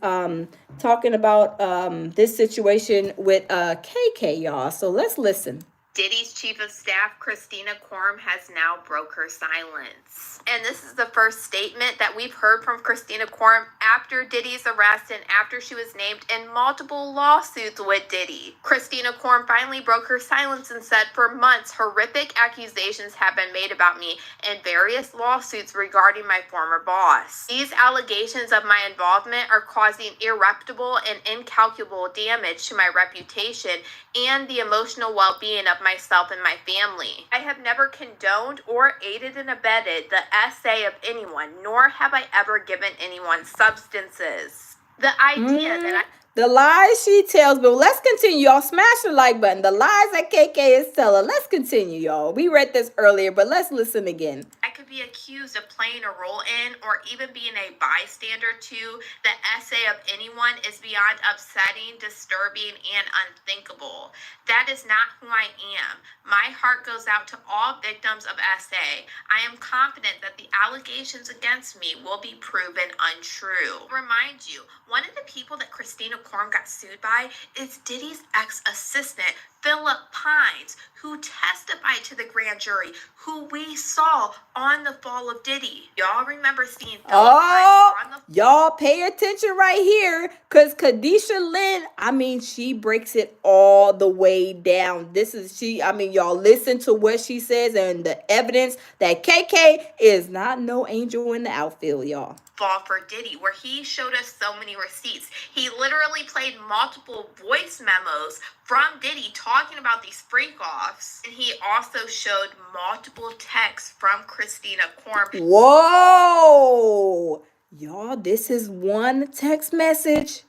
this situation with KK, y'all. So let's listen. Diddy's chief of staff, Christina Korum, has now broke her silence. And this is the first statement that we've heard from Christina Korum after Diddy's arrest and after she was named in multiple lawsuits with Diddy. Christina Korum finally broke her silence and said, "For months, horrific accusations have been made about me in various lawsuits regarding my former boss. These allegations of my involvement are causing irreparable and incalculable damage to my reputation and the emotional well-being of myself and my family. I have never condoned or aided and abetted the essay of anyone, nor have I ever given anyone substances. The idea that the lies she tells, but let's continue, y'all. Smash the like button. The lies that KK is telling. Let's continue, y'all. We read this earlier, but let's listen again. I could be accused of playing a role in or even being a bystander to the essay of anyone is beyond upsetting, disturbing, and unthinkable. That is not who I am. My heart goes out to all victims of SA. I am confident that the allegations against me will be proven untrue." Remind you, one of the people that Christina Korum got sued by is Diddy's ex-assistant, Philip Pines, who testified to the grand jury, who we saw on the fall of Diddy. Y'all remember seeing Philip Pines on the... Y'all pay attention right here, because Kadisha Lynn, she breaks it all the way down. Y'all listen to what she says and the evidence that KK is not no angel in the outfield, y'all. Fall for Diddy, where he showed us so many receipts. He literally played multiple voice memos from Diddy talking about these freak-offs. And he also showed multiple texts from Christina Korum. Whoa! Y'all, this is one text message.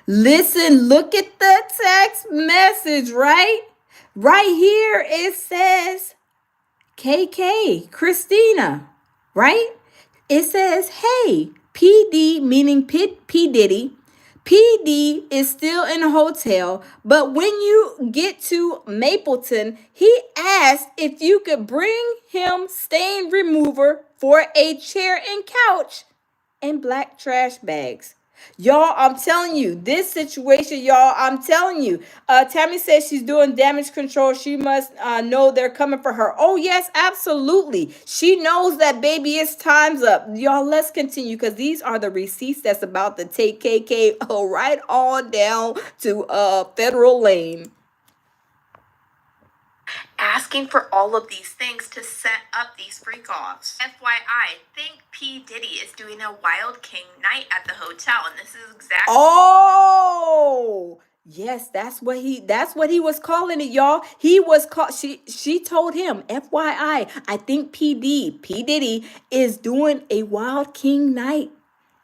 Listen, look at the text message, right? Right here it says KK, Christina, right? It says, "Hey, PD," meaning P Diddy. PD is still in a hotel, but when you get to Mapleton, he asked if you could bring him stain remover for a chair and couch and black trash bags. Y'all, I'm telling you, this situation, y'all, I'm telling you. Tammy says she's doing damage control. She must know they're coming for her. Oh, yes, absolutely. She knows that, baby, it's time's up. Y'all, let's continue, because these are the receipts that's about to take KK right on down to Federal Lane. Asking for all of these things to set up these freak-offs. FYI, think P. Diddy is doing a Wild King night at the hotel, and this is exactly... Oh, yes, that's what he was calling it, y'all. He was she told him, FYI, I think P. Diddy is doing a Wild King night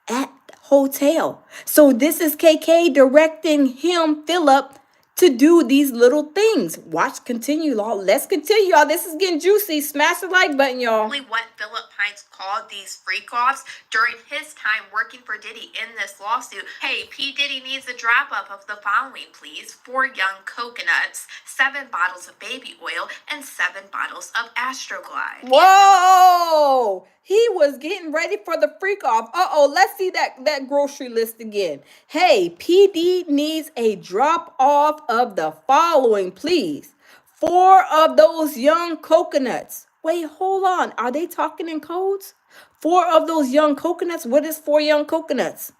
at the hotel. So this is KK directing him, Philip, to do these little things. Watch, continue, y'all. Let's continue, y'all. This is getting juicy. Smash the like button, y'all. What Philip Pines called these freak-offs during his time working for Diddy in this lawsuit. Hey, P. Diddy needs a drop-up of the following, please. 4 young coconuts, 7 bottles of baby oil, and 7 bottles of Astroglide. Whoa! He was getting ready for the freak off. Let's see that grocery list again. Hey, PD needs a drop off of the following, please. 4 of those young coconuts. Wait, hold on. Are they talking in codes? 4 of those young coconuts? What is 4 young coconuts?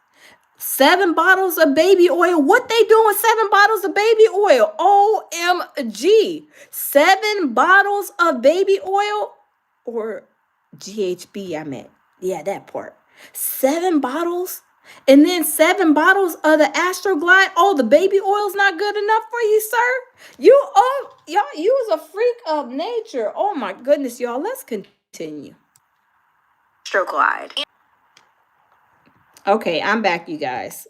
7 bottles of baby oil. What they doing with 7 bottles of baby oil? OMG. 7 bottles of baby oil? Or GHB, I meant. Yeah, that part. 7 bottles? And then 7 bottles of the Astroglide. Oh, the baby oil's not good enough for you, sir? You was a freak of nature. Oh my goodness, y'all. Let's continue. Astroglide. Okay, I'm back, you guys.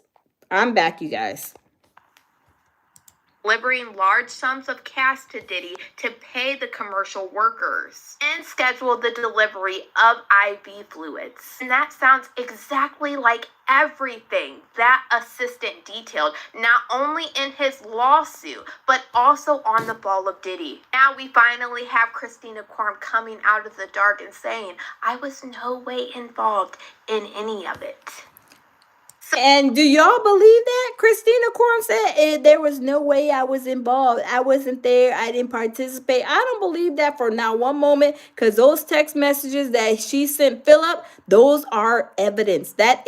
delivering large sums of cash to Diddy to pay the commercial workers, and scheduled the delivery of IV fluids. And that sounds exactly like everything that assistant detailed, not only in his lawsuit, but also on the ball of Diddy. Now we finally have Christina Korum coming out of the dark and saying, I was no way involved in any of it. And do y'all believe that? Christina Korum said there was no way I was involved. I wasn't there. I didn't participate. I don't believe that for not one moment, because those text messages that she sent Philip, those are evidence. That's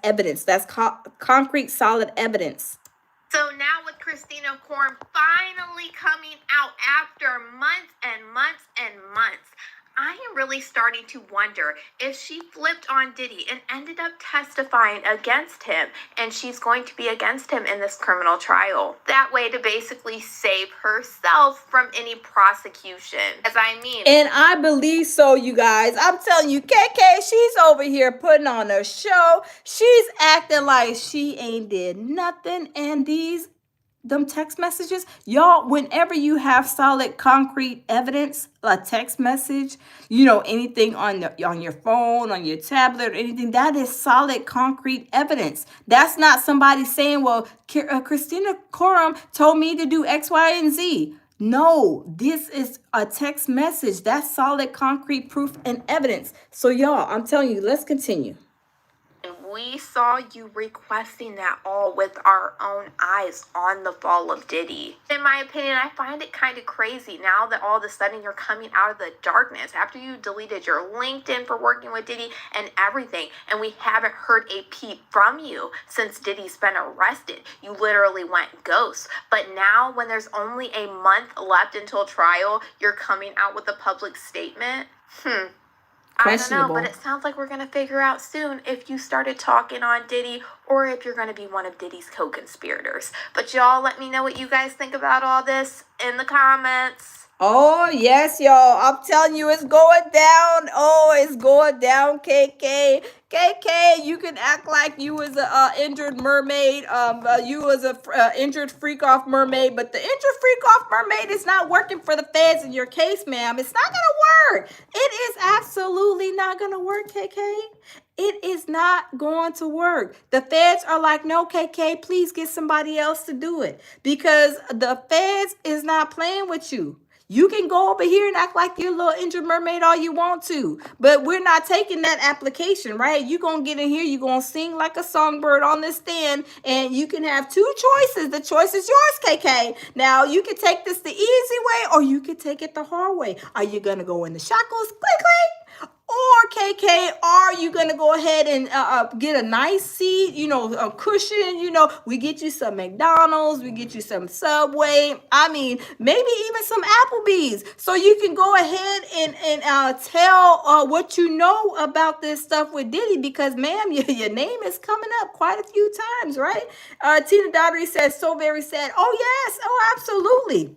evidence. That's concrete, solid evidence. So now with Christina Korum finally coming out after months and months and months, I am really starting to wonder if she flipped on Diddy and ended up testifying against him, and she's going to be against him in this criminal trial. That way to basically save herself from any prosecution. And I believe so, you guys. I'm telling you, KK, she's over here putting on a show. She's acting like she ain't did nothing, and them text messages, y'all, whenever you have solid concrete evidence, a text message, anything on your phone, on your tablet, or anything, that is solid concrete evidence. That's not somebody saying, well, Christina Korum told me to do X, Y, and Z. No, this is a text message. That's solid concrete proof and evidence. So y'all, I'm telling you, let's continue. We saw you requesting that all with our own eyes on the fall of Diddy. In my opinion, I find it kind of crazy now that all of a sudden you're coming out of the darkness after you deleted your LinkedIn for working with Diddy and everything, and we haven't heard a peep from you since Diddy's been arrested. You literally went ghost. But now when there's only a month left until trial, you're coming out with a public statement? I don't know, but it sounds like we're going to figure out soon if you started talking on Diddy or if you're going to be one of Diddy's co-conspirators. But y'all let me know what you guys think about all this in the comments. Oh, yes, y'all. I'm telling you, it's going down. Oh, it's going down, KK. KK, you can act like you was a injured mermaid. You was a injured freak-off mermaid, but the injured freak-off mermaid is not working for the feds in your case, ma'am. It's not gonna work. It is absolutely not gonna work, KK. It is not going to work. The feds are like, no, KK, please get somebody else to do it, because the feds is not playing with you. You can go over here and act like you're a little injured mermaid all you want to, but we're not taking that application, right? You're going to get in here, you're going to sing like a songbird on this stand, and you can have two choices. The choice is yours, KK. Now, you can take this the easy way, or you can take it the hard way. Are you going to go in the shackles, click, click? Or KK, are you going to go ahead and get a nice seat, a cushion, we get you some McDonald's, we get you some Subway, maybe even some Applebee's, so you can go ahead and tell what you know about this stuff with Diddy, because ma'am, your name is coming up quite a few times, right? Tina Daugherty says, so very sad. Oh yes, oh absolutely.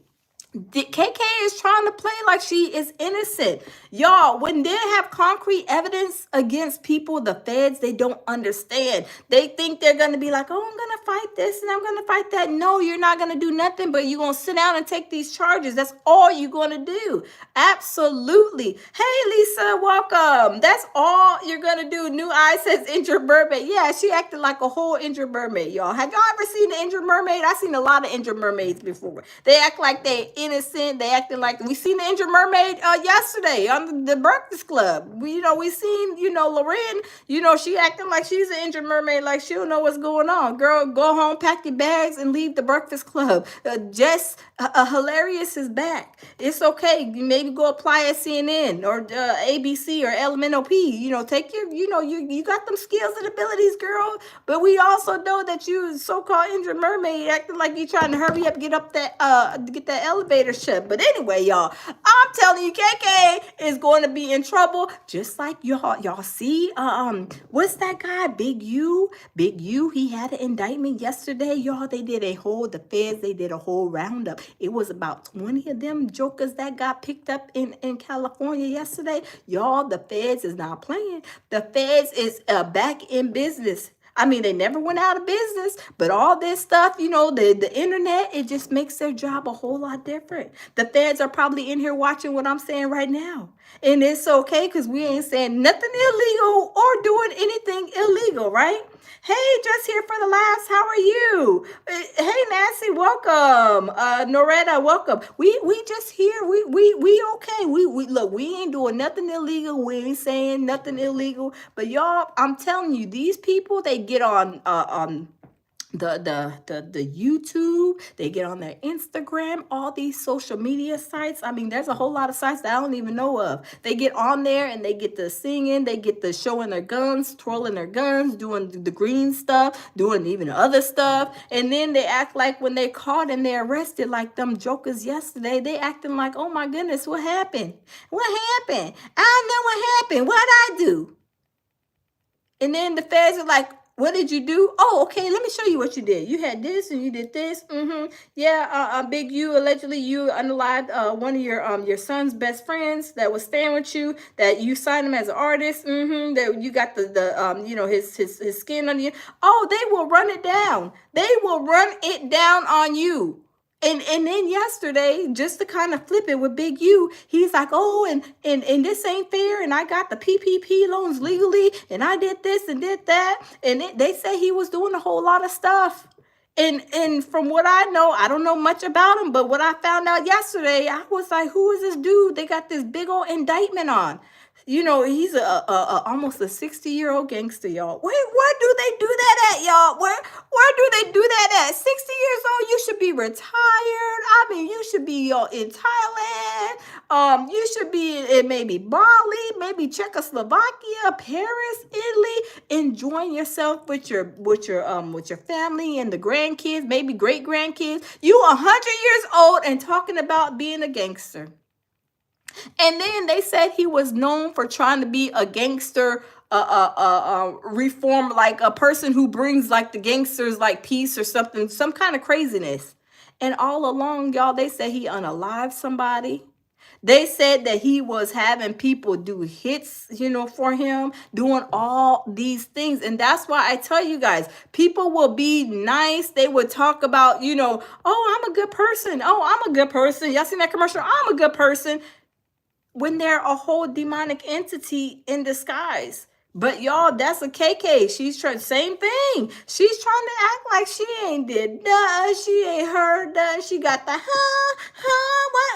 KK is trying to play like she is innocent. Y'all, when they have concrete evidence against people, the feds, they don't understand. They think they're going to be like, oh, I'm going to fight this and I'm going to fight that. No, you're not going to do nothing, but you're going to sit down and take these charges. That's all you're going to do. Absolutely. Hey, Lisa, welcome. That's all you're going to do. New Eye says injured mermaid. Yeah, she acted like a whole injured mermaid, y'all. Have y'all ever seen an injured mermaid? I've seen a lot of injured mermaids before. They act like they innocent. They acting like we seen the injured mermaid yesterday on the Breakfast Club. We seen Loren. She acting like she's an injured mermaid, like she don't know what's going on. Girl, go home, pack your bags, and leave the Breakfast Club. Jess Hilarious is back. It's okay. Maybe go apply at CNN or ABC or LMNOP. Take your you got them skills and abilities, girl. But we also know that you so-called injured mermaid acting like you trying to hurry up, get that elevator shut. But anyway, y'all, I'm telling you, KK is going to be in trouble, just like y'all see. What's that guy, Big U? He had an indictment yesterday, y'all. The feds, they did a whole roundup. It was about 20 of them jokers that got picked up in California yesterday. Y'all, the feds is not playing. The feds is back in business. I mean, they never went out of business, but all this stuff, the internet, it just makes their job a whole lot different. The feds are probably in here watching what I'm saying right now. And it's okay because we ain't saying nothing illegal or doing anything illegal, right? Hey, just here for the laughs. How are you? Hey, Nancy, welcome. Noretta, welcome. We just here. We okay. We look. We ain't doing nothing illegal. We ain't saying nothing illegal. But y'all, I'm telling you, these people, they get on the YouTube, they get on their Instagram, all these social media sites. I mean, there's a whole lot of sites that I don't even know of. They get on there and they get to singing, they get to showing their guns, twirling their guns, doing the green stuff, doing even other stuff. And then they act like when they're caught and they're arrested, like them jokers yesterday, they acting like, oh my goodness, what happened? What happened? I don't know what happened. What'd I do? And then the feds are like, what did you do? Oh, okay, let me show you what you did. You had this and you did this. Yeah, Big U, allegedly you unalived one of your son's best friends that was staying with you, that you signed him as an artist. That you got his skin on you. Oh, they will run it down. They will run it down on you. And then yesterday, just to kind of flip it with Big U, he's like, oh, and this ain't fair, and I got the PPP loans legally, and I did this and did that, and they say he was doing a whole lot of stuff. And from what I know, I don't know much about him, but what I found out yesterday, I was like, who is this dude? They got this big old indictment on. He's almost a 60-year-old gangster, y'all. Where do they do that at, y'all? Where do they do that at? 60 years old, you should be retired. I mean, you should be in Thailand. You should be in maybe Bali, maybe Czechoslovakia, Paris, Italy, enjoying yourself with your family and the grandkids, maybe great grandkids. You 100 years old and talking about being a gangster. And then they said he was known for trying to be a gangster, reform, like a person who brings like the gangsters like peace or something, some kind of craziness. And all along, y'all, they said he unalived somebody. They said that he was having people do hits, for him, doing all these things. And that's why I tell you guys, people will be nice. They would talk about, oh, I'm a good person. Oh, I'm a good person. Y'all seen that commercial? I'm a good person. When they're a whole demonic entity in disguise. But y'all, that's a KK. She's trying, same thing. She's trying to act like she ain't did nothing. She ain't heard nothing. She got the, what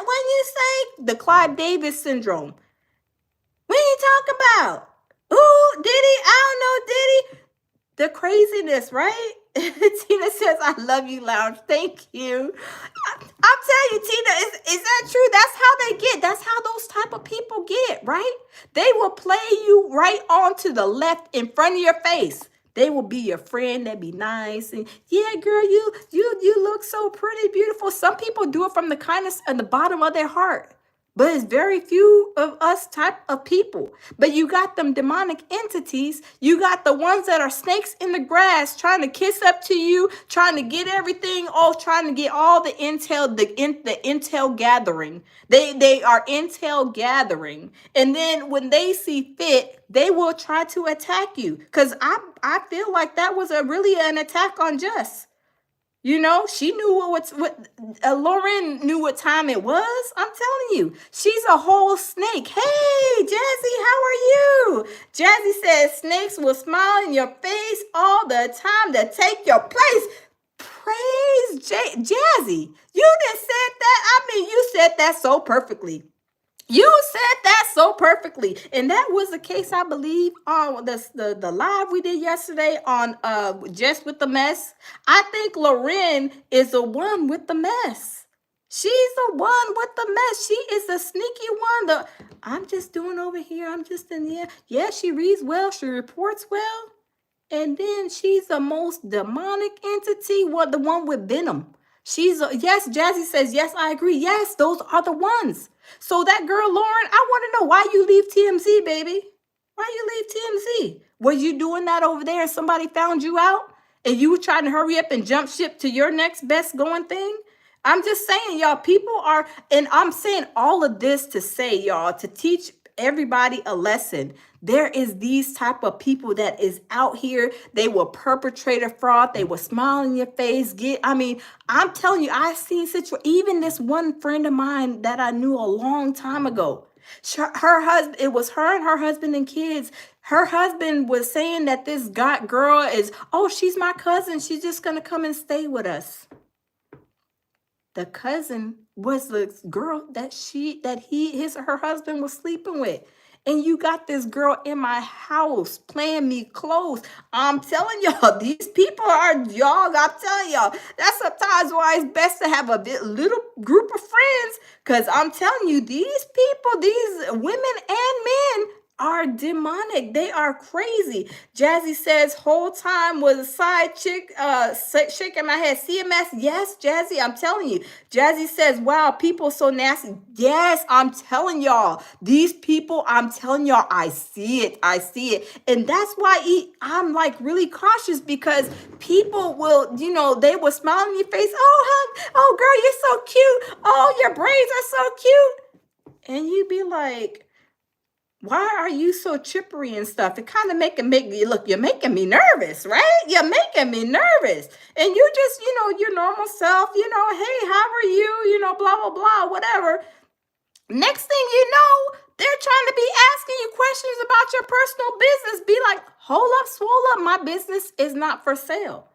you say? The Clive Davis syndrome. What are you talking about? Ooh, Diddy, I don't know, Diddy. The craziness, right? Tina says, I love you, Lounge. Thank you. I'm telling you, Tina, is that true? That's how they get. That's how those type of people get, right? They will play you right on to the left in front of your face. They will be your friend. They'll be nice. And yeah, girl, you look so pretty, beautiful. Some people do it from the kindness and the bottom of their heart. But it's very few of us type of people. But you got them demonic entities. You got the ones that are snakes in the grass trying to kiss up to you, trying to get everything off, trying to get all the intel, the intel gathering. They are intel gathering. And then when they see fit, they will try to attack you. Because I feel like that was really an attack on Just. She knew what Lauren knew what time it was. I'm telling you, she's a whole snake. Hey, Jazzy, how are you? Jazzy says snakes will smile in your face all the time to take your place. Praise Jazzy. You didn't said that. I mean, you said that so perfectly. You said that so perfectly. And that was the case, I believe, on the live we did yesterday on Just with the Mess. I think Lauren is the one with the mess. She's the one with the mess. She is the sneaky one. I'm just doing over here. I'm just in there. Yeah, she reads well. She reports well. And then she's the most demonic entity, the one with venom. Yes, Jazzy says, yes, I agree. Yes, those are the ones. So that girl, Lauren, I want to know why you leave TMZ, baby. Why you leave TMZ? Were you doing that over there and somebody found you out and you were trying to hurry up and jump ship to your next best going thing? I'm just saying, y'all, people are, and I'm saying all of this to say, y'all, to teach everybody a lesson. There is these type of people that is out here. They will perpetrate a fraud. They will smile in your face. I'm telling you, I've seen even this one friend of mine that I knew a long time ago. Her husband, it was her and her husband and kids. Her husband was saying that this girl is, oh, she's my cousin. She's just gonna come and stay with us. The cousin was the girl that her husband was sleeping with. And you got this girl in my house playing me close. I'm telling y'all, these people are y'all. I'm telling y'all, that's sometimes why it's best to have a little group of friends. Because I'm telling you, these people, these women and men are demonic. They are crazy. Jazzy says, whole time was a side chick shaking my head. CMS, yes, Jazzy, I'm telling you. Jazzy says, wow, people so nasty. Yes, I'm telling y'all. These people, I'm telling y'all, I see it. And that's why I'm like really cautious, because people will, they will smile in your face. Oh, girl, you're so cute. Oh, your braids are so cute. And you be like, why are you so chippery and stuff? It kind of make you look, you're making me nervous, right? You're making me nervous. And you just, your normal self, hey, how are you? Blah, blah, blah, whatever. Next thing you know, they're trying to be asking you questions about your personal business. Be like, hold up, swole up. My business is not for sale.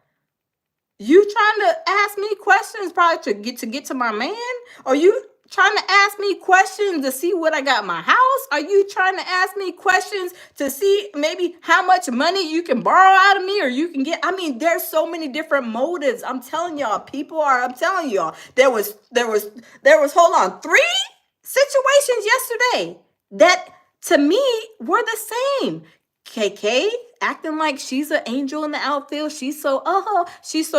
You trying to ask me questions probably to get to my man? Or you trying to ask me questions to see what I got in my house? Are you trying to ask me questions to see maybe how much money you can borrow out of me, or you can get? There's so many different motives. I'm telling y'all, there was hold on, 3 situations yesterday that to me were the same. KK acting like she's an angel in the outfield. She's so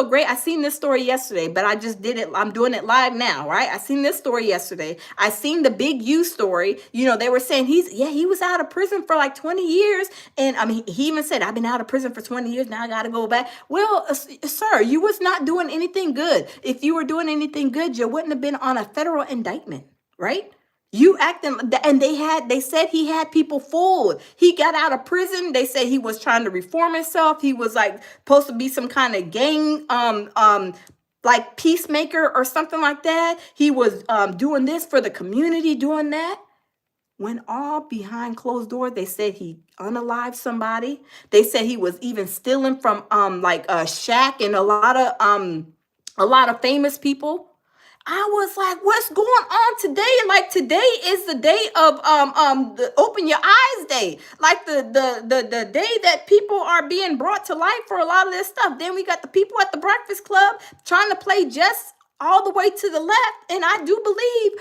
great. I seen this story yesterday, but I just did it. I'm doing it live now, right? I seen this story yesterday. I seen the Big U story. They were saying he was out of prison for like 20 years. And he even said, I've been out of prison for 20 years. Now I got to go back. Well, sir, you was not doing anything good. If you were doing anything good, you wouldn't have been on a federal indictment, right? You acting, and they said he had people fooled. He got out of prison. They said he was trying to reform himself. He was like supposed to be some kind of gang, like peacemaker or something like that. He was doing this for the community, doing that. When all behind closed doors, they said he unalived somebody. They said he was even stealing from like Shaq and a lot of famous people. I was like, what's going on today? And like today is the day of the Open Your Eyes Day. Like the day that people are being brought to light for a lot of this stuff. Then we got the people at the Breakfast Club trying to play just all the way to the left. And I do believe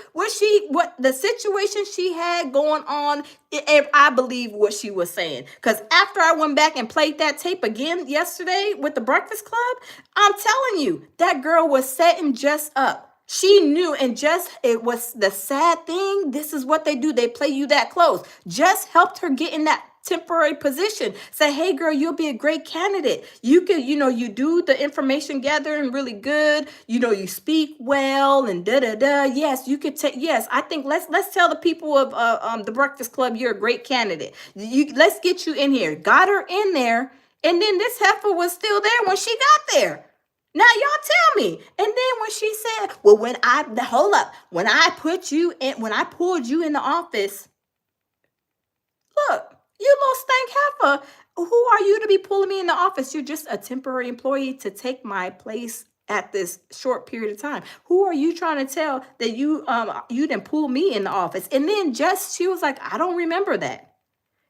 what the situation she had going on, I believe what she was saying. Because after I went back and played that tape again yesterday with the Breakfast Club, I'm telling you, that girl was setting Jess up. She knew, and it was the sad thing. This is what they do. They play you that close. Just helped her get in that temporary position. Say, hey girl, you'll be a great candidate. You could, you do the information gathering really good. You speak well and da-da-da. Yes, you could take, yes, I think let's tell the people of the Breakfast Club you're a great candidate. Let's get you in here. Got her in there. And then this heifer was still there when she got there. Now y'all tell me. And then when she said, well, when I pulled you in the office, look, you little stank heifer, who are you to be pulling me in the office? You're just a temporary employee to take my place at this short period of time. Who are you trying to tell that you didn't pull me in the office? And then she was like, I don't remember that.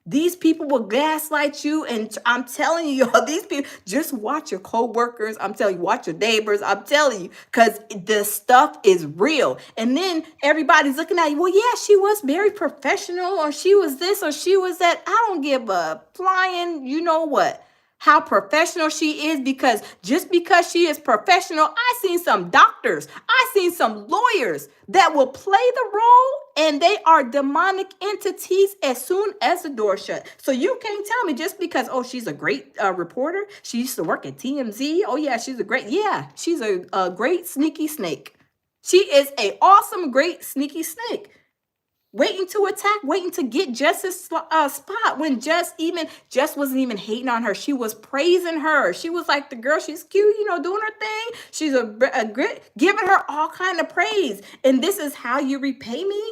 These people will gaslight you, and I'm telling you, y'all, these people, just watch your co-workers. I'm telling you, watch your neighbors. I'm telling you, because the stuff is real. And then everybody's looking at you, well, yeah, she was very professional, or she was this, or she was that. I don't give a flying, you know what, how professional she is, because just because she is professional, I seen some doctors, I seen some lawyers that will play the role, and they are demonic entities as soon as the door shut. So you can't tell me just because, oh, she's a great reporter, she used to work at TMZ, oh yeah, she's a great sneaky snake. She is a awesome, great sneaky snake. waiting to attack, waiting to get Jess's spot when Jess wasn't even hating on her. She was praising her. She was like, the girl, she's cute, doing her thing. She's a great, giving her all kind of praise. And this is how you repay me?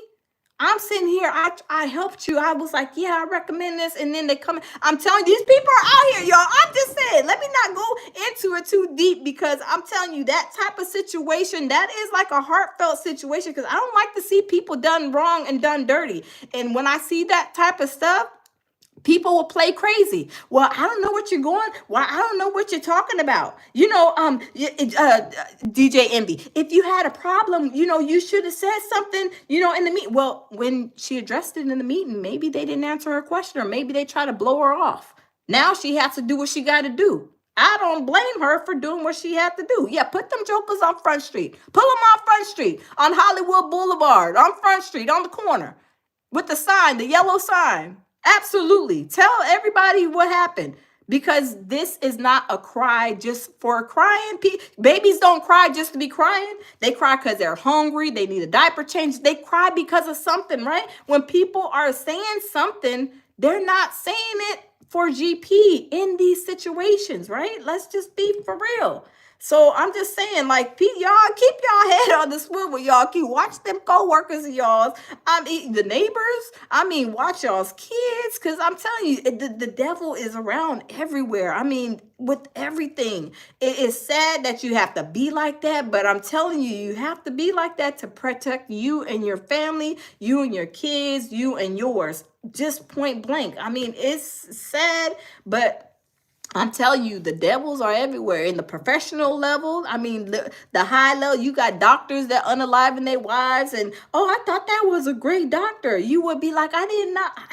I'm sitting here, I helped you. I was like, yeah, I recommend this. And then they come, I'm telling you, these people are out here, y'all. I'm just saying, let me not go into it too deep, because I'm telling you, that type of situation, that is like a heartfelt situation, because I don't like to see people done wrong and done dirty. And when I see that type of stuff, people will play crazy. Well, I don't know what you're going. Well, I don't know what you're talking about. DJ Envy, if you had a problem, you should have said something, in the meeting. Well, when she addressed it in the meeting, maybe they didn't answer her question, or maybe they try to blow her off. Now she has to do what she got to do. I don't blame her for doing what she had to do. Yeah, put them jokers on Front Street. Pull them on Front Street, on Hollywood Boulevard, on Front Street, on the corner, with the sign, the yellow sign. Absolutely. Tell everybody what happened, because this is not a cry just for crying. Babies don't cry just to be crying. They cry because they're hungry. They need a diaper change. They cry because of something, right? When people are saying something, they're not saying it for GP in these situations, right? Let's just be for real. So I'm just saying, like, y'all keep y'all head on the swivel, y'all. Keep watch them co-workers of y'all's. The neighbors. Watch y'all's kids, because I'm telling you, the devil is around everywhere. With everything. It is sad that you have to be like that, but I'm telling you, you have to be like that to protect you and your family, you and your kids, you and yours. Just point blank. It's sad, but I'm telling you, the devils are everywhere. In the professional level, the high level, you got doctors that unalive their wives, and I thought that was a great doctor. You would be like, I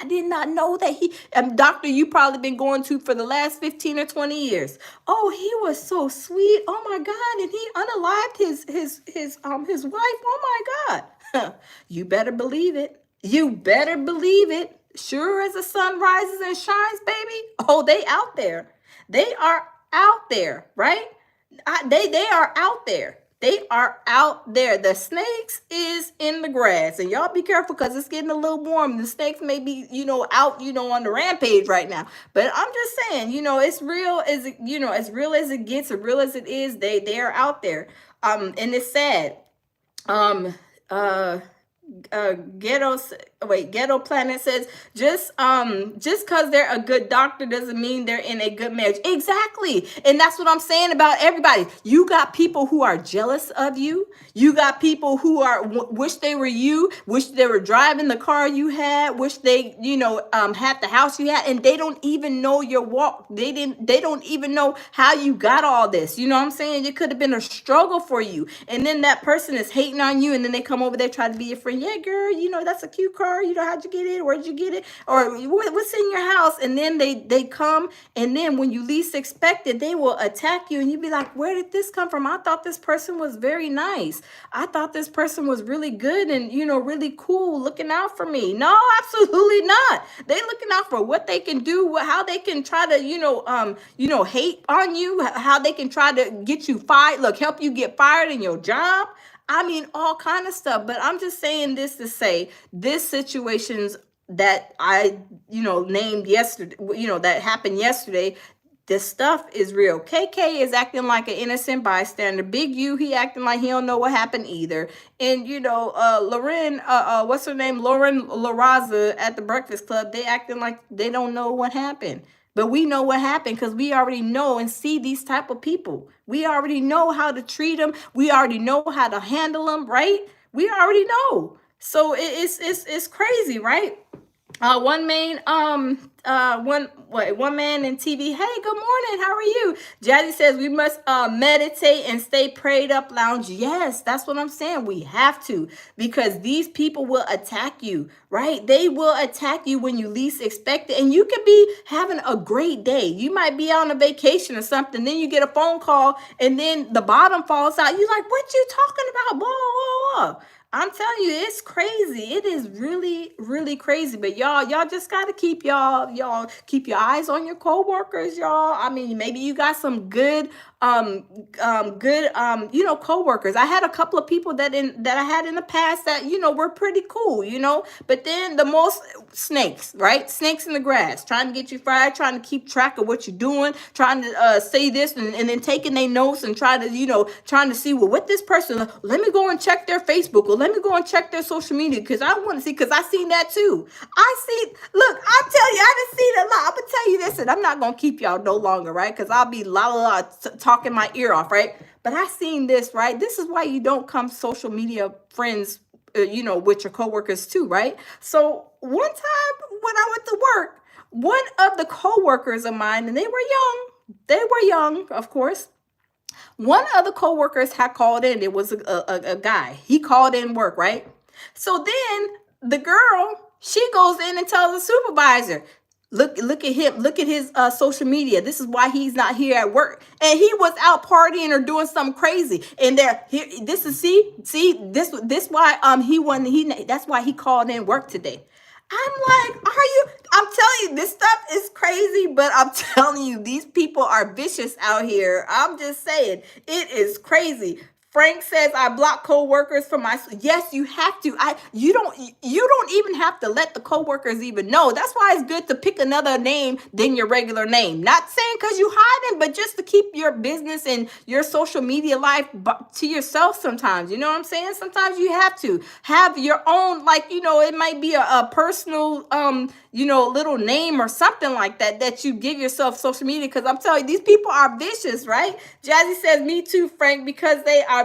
did not know that doctor you probably been going to for the last 15 or 20 years. Oh, he was so sweet. Oh my God, and he unalived his wife. Oh my God. You better believe it. You better believe it. Sure as the sun rises and shines, baby. Oh, they out there. They are out there, right? They are out there. They are out there. The snakes is in the grass, and y'all be careful, because it's getting a little warm. The snakes may be, out, on the rampage right now. But I'm just saying, it's real as as real as it gets, as real as it is. They are out there. And it's sad. Ghetto Planet says, just because they're a good doctor doesn't mean they're in a good marriage. Exactly. And that's what I'm saying about everybody. You got people who are jealous of you. You got people who are wish they were you, wish they were driving the car you had, wish they had the house you had, and they don't even know your walk. They don't even know how you got all this. You know what I'm saying? It could have been a struggle for you, and then that person is hating on you, and then they come over there try to be your friend. Yeah, girl, that's a cute car. How'd you get it? Where'd you get it? Or what's in your house? And then they come, and then when you least expect it, they will attack you, and you be like, where did this come from? I thought this person was very nice. I thought this person was really good and really cool, looking out for me. No, absolutely not. They looking out for what they can do, how they can try to hate on you, how they can try to get you fired, help you get fired in your job. All kind of stuff. But I'm just saying this to say, this situations that I, named yesterday, that happened yesterday, this stuff is real. KK is acting like an innocent bystander. Big U, he acting like he don't know what happened either. And, Lauren, what's her name? Lauren LaRaza at the Breakfast Club, they acting like they don't know what happened. But we know what happened, because we already know and see these type of people. We already know how to treat them. We already know how to handle them, right? We already know. So it's crazy, right? One man in TV. Hey, good morning. How are you? Jazzy says we must meditate and stay prayed up, lounge. Yes, that's what I'm saying. We have to, because these people will attack you, right? They will attack you when you least expect it. And you could be having a great day. You might be on a vacation or something. Then you get a phone call, and then the bottom falls out. You're like, what you talking about? Blah, blah, blah. I'm telling you, it's crazy. It is really, really crazy. But y'all just gotta keep y'all keep your eyes on your coworkers, y'all. I mean, maybe you got some good, coworkers. I had a couple of people that I had in the past that were pretty cool, But then the most snakes, right? Snakes in the grass, trying to get you fired, trying to keep track of what you're doing, trying to say this and then taking their notes and trying to see, well, what this person. Let me go and check their Facebook, or let me go and check their social media because I want to see, because I seen that too. Look, I tell you, I done seen a lot. I'm gonna tell you this, and I'm not gonna keep y'all no longer, right? Because I'll be talking my ear off, right? But I seen this, right? This is why you don't come social media friends, with your coworkers too, right? So one time when I went to work, one of the coworkers of mine, and they were young, of course. One of the coworkers had called in. It was a guy. He called in work, right? So then the girl, she goes in and tells the supervisor, look at him, look at his social media. This is why he's not here at work. And he was out partying or doing something crazy. And this why that's why he called in work today. I'm like, I'm telling you, this stuff is crazy, but I'm telling you, these people are vicious out here. I'm just saying, it is crazy. Frank says, I block coworkers from my. Yes, you have to. You don't even have to let the coworkers even know. That's why it's good to pick another name than your regular name. Not saying because you hiding, but just to keep your business and your social media life to yourself sometimes. You know what I'm saying? Sometimes you have to have your own, it might be a personal, little name or something like that you give yourself social media. Because I'm telling you, these people are vicious, right? Jazzy says, me too, Frank, because they are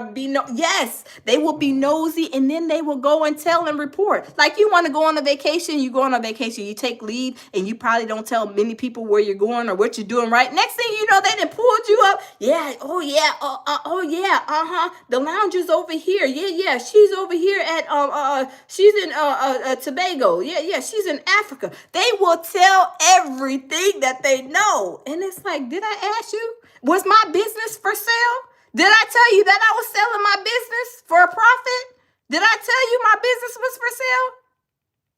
yes, they will be nosy, and then they will go and tell and report. Like, you want to go on a vacation, you go on a vacation, you take leave, and you probably don't tell many people where you're going or what you're doing, right? Next thing you know, they done pulled you up. Yeah, the lounge is over here. Yeah, she's over here at she's in Tobago. Yeah, she's in Africa. They will tell everything that they know. And it's like, did I ask you? Was my business for sale? Did I tell you that I was selling my business for a profit? Did I tell you my business was for sale?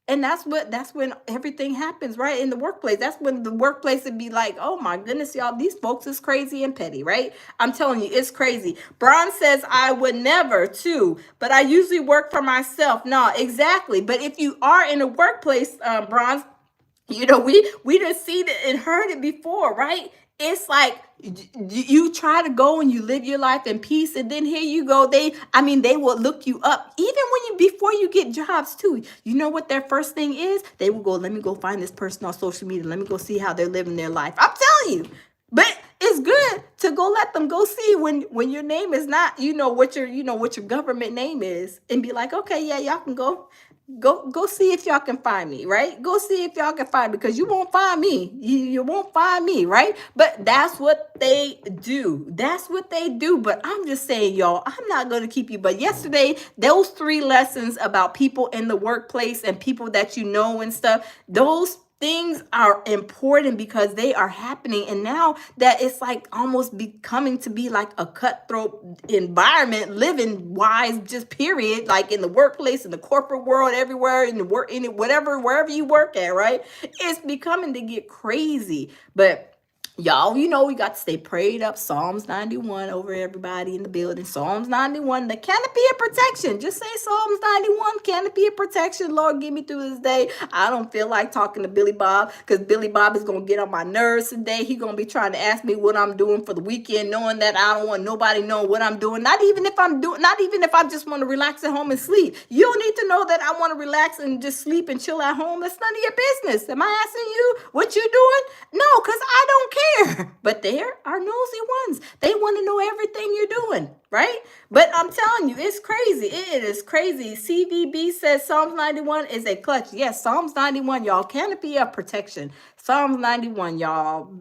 And that's when everything happens, right? In the workplace. That's when the workplace would be like, oh my goodness, y'all, these folks is crazy and petty, right? I'm telling you, it's crazy. Bron says, I would never too, but I usually work for myself. No, exactly. But if you are in a workplace, Bron, we done seen it and heard it before, right? It's like you try to go and you live your life in peace, and then here you go. They will look you up even before you get jobs too. You know what their first thing is? They will go, let me go find this person on social media. Let me go see how they're living their life. I'm telling you. But it's good to go let them go see when your name is not, what your government name is, and be like, okay, yeah, y'all can go see if y'all can find me, right? Go see if y'all can find me, because you won't find me. You won't find me, right? But that's what they do. That's what they do. But I'm just saying, y'all, I'm not going to keep you. But yesterday, those 3 lessons about people in the workplace and people that you know and stuff, those things are important because they are happening. And now that it's like almost becoming to be like a cutthroat environment, living wise, just period, like in the workplace, in the corporate world, everywhere, in the work, in wherever you work at, right? It's becoming to get crazy. But y'all, we got to stay prayed up. Psalms 91 over everybody in the building. Psalms 91, the canopy of protection. Just say Psalms 91, canopy of protection. Lord, get me through this day. I don't feel like talking to Billy Bob, because Billy Bob is going to get on my nerves today. He's going to be trying to ask me what I'm doing for the weekend, knowing that I don't want nobody knowing what I'm doing. Not even if I just want to relax at home and sleep. You don't need to know that I want to relax and just sleep and chill at home. That's none of your business. Am I asking you what you doing? No, because I don't care. But there are nosy ones. They want to know everything you're doing, right? But I'm telling you, it's crazy. It is crazy. CVB says Psalms 91 is a clutch. Yes, Psalms 91, y'all. Canopy of protection. Psalms 91, y'all.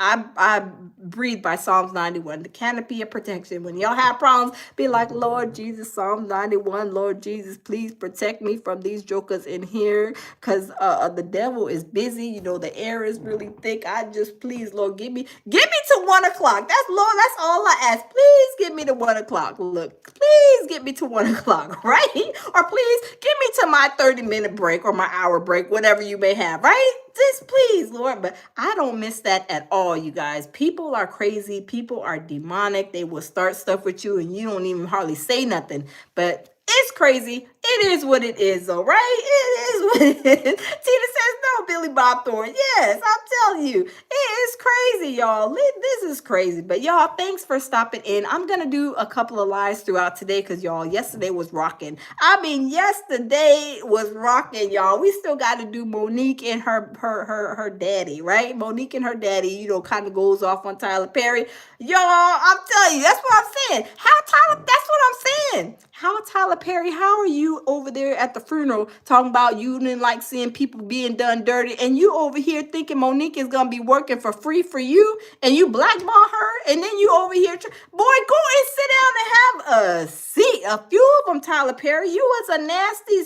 I breathe by Psalms 91, the canopy of protection. When y'all have problems, be like, Lord Jesus, Psalms 91, Lord Jesus, please protect me from these jokers in here, because the devil is busy. The air is really thick. I just, please, Lord, give me to 1 o'clock. That's all I ask. Please give me to 1 1 o'clock. Look, please get me to 1 o'clock, right? Or please get me to my 30-minute break or my hour break, whatever you may have, right? Just please, Lord. But I don't miss that at all, you guys. People are crazy. People are demonic. They will start stuff with you and you don't even hardly say nothing. But it's crazy. It is what it is, though, right? It is what it is. Tina says, no, Billy Bob Thornton. Yes, I'm telling you. It is crazy, y'all. This is crazy. But y'all, thanks for stopping in. I'm going to do a couple of lives throughout today because, y'all, yesterday was rocking. I mean, yesterday was rocking, y'all. We still got to do Monique and her daddy, right? Monique and her daddy, you know, kind of goes off on Tyler Perry. Y'all, I'm telling you, that's what I'm saying. That's what I'm saying. How Tyler Perry, how are you over there at the funeral talking about you didn't like seeing people being done dirty, and you over here thinking Monique is gonna be working for free for you, and you blackball her, and then you over here, boy, go and sit down and have a seat. A few of them, Tyler Perry, you was a nasty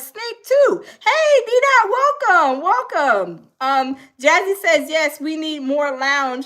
snake too. Hey, D-Dot, welcome. Jazzy says, yes, we need more lounge.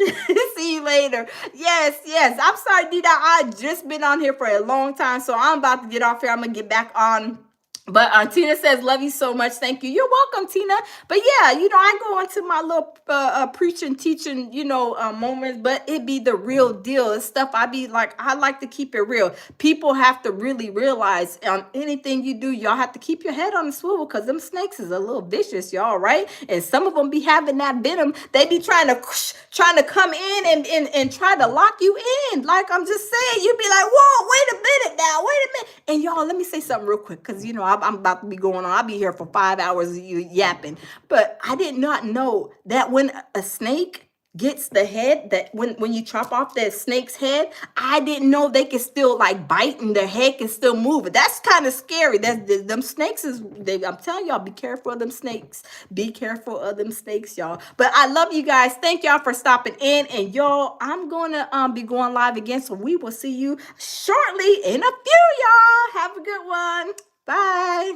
See you later. Yes. I'm sorry, Dida. I just been on here for a long time, so I'm about to get off here. I'm going to get back on. But Tina says, love you so much. Thank you. You're welcome, Tina. But yeah, you know, I go into my little preaching, teaching, you know, moments, but it be the real deal. It's stuff I be like, I like to keep it real. People have to really realize anything you do, y'all have to keep your head on the swivel because them snakes is a little vicious, y'all, right? And some of them be having that venom. They be trying to come in and try to lock you in. Like I'm just saying, you be like, whoa, wait a minute now, wait a minute. And y'all, let me say something real quick because, you know, I'm about to be going on. I'll be here for 5 hours of you yapping. But I did not know that when a snake gets the head, that when you chop off that snake's head, I didn't know they can still like bite and their head can still move. That's kind of scary. Them snakes I'm telling y'all, be careful of them snakes. Be careful of them snakes, y'all. But I love you guys. Thank y'all for stopping in. And y'all, I'm gonna be going live again. So we will see you shortly in a few, y'all. Have a good one. Bye.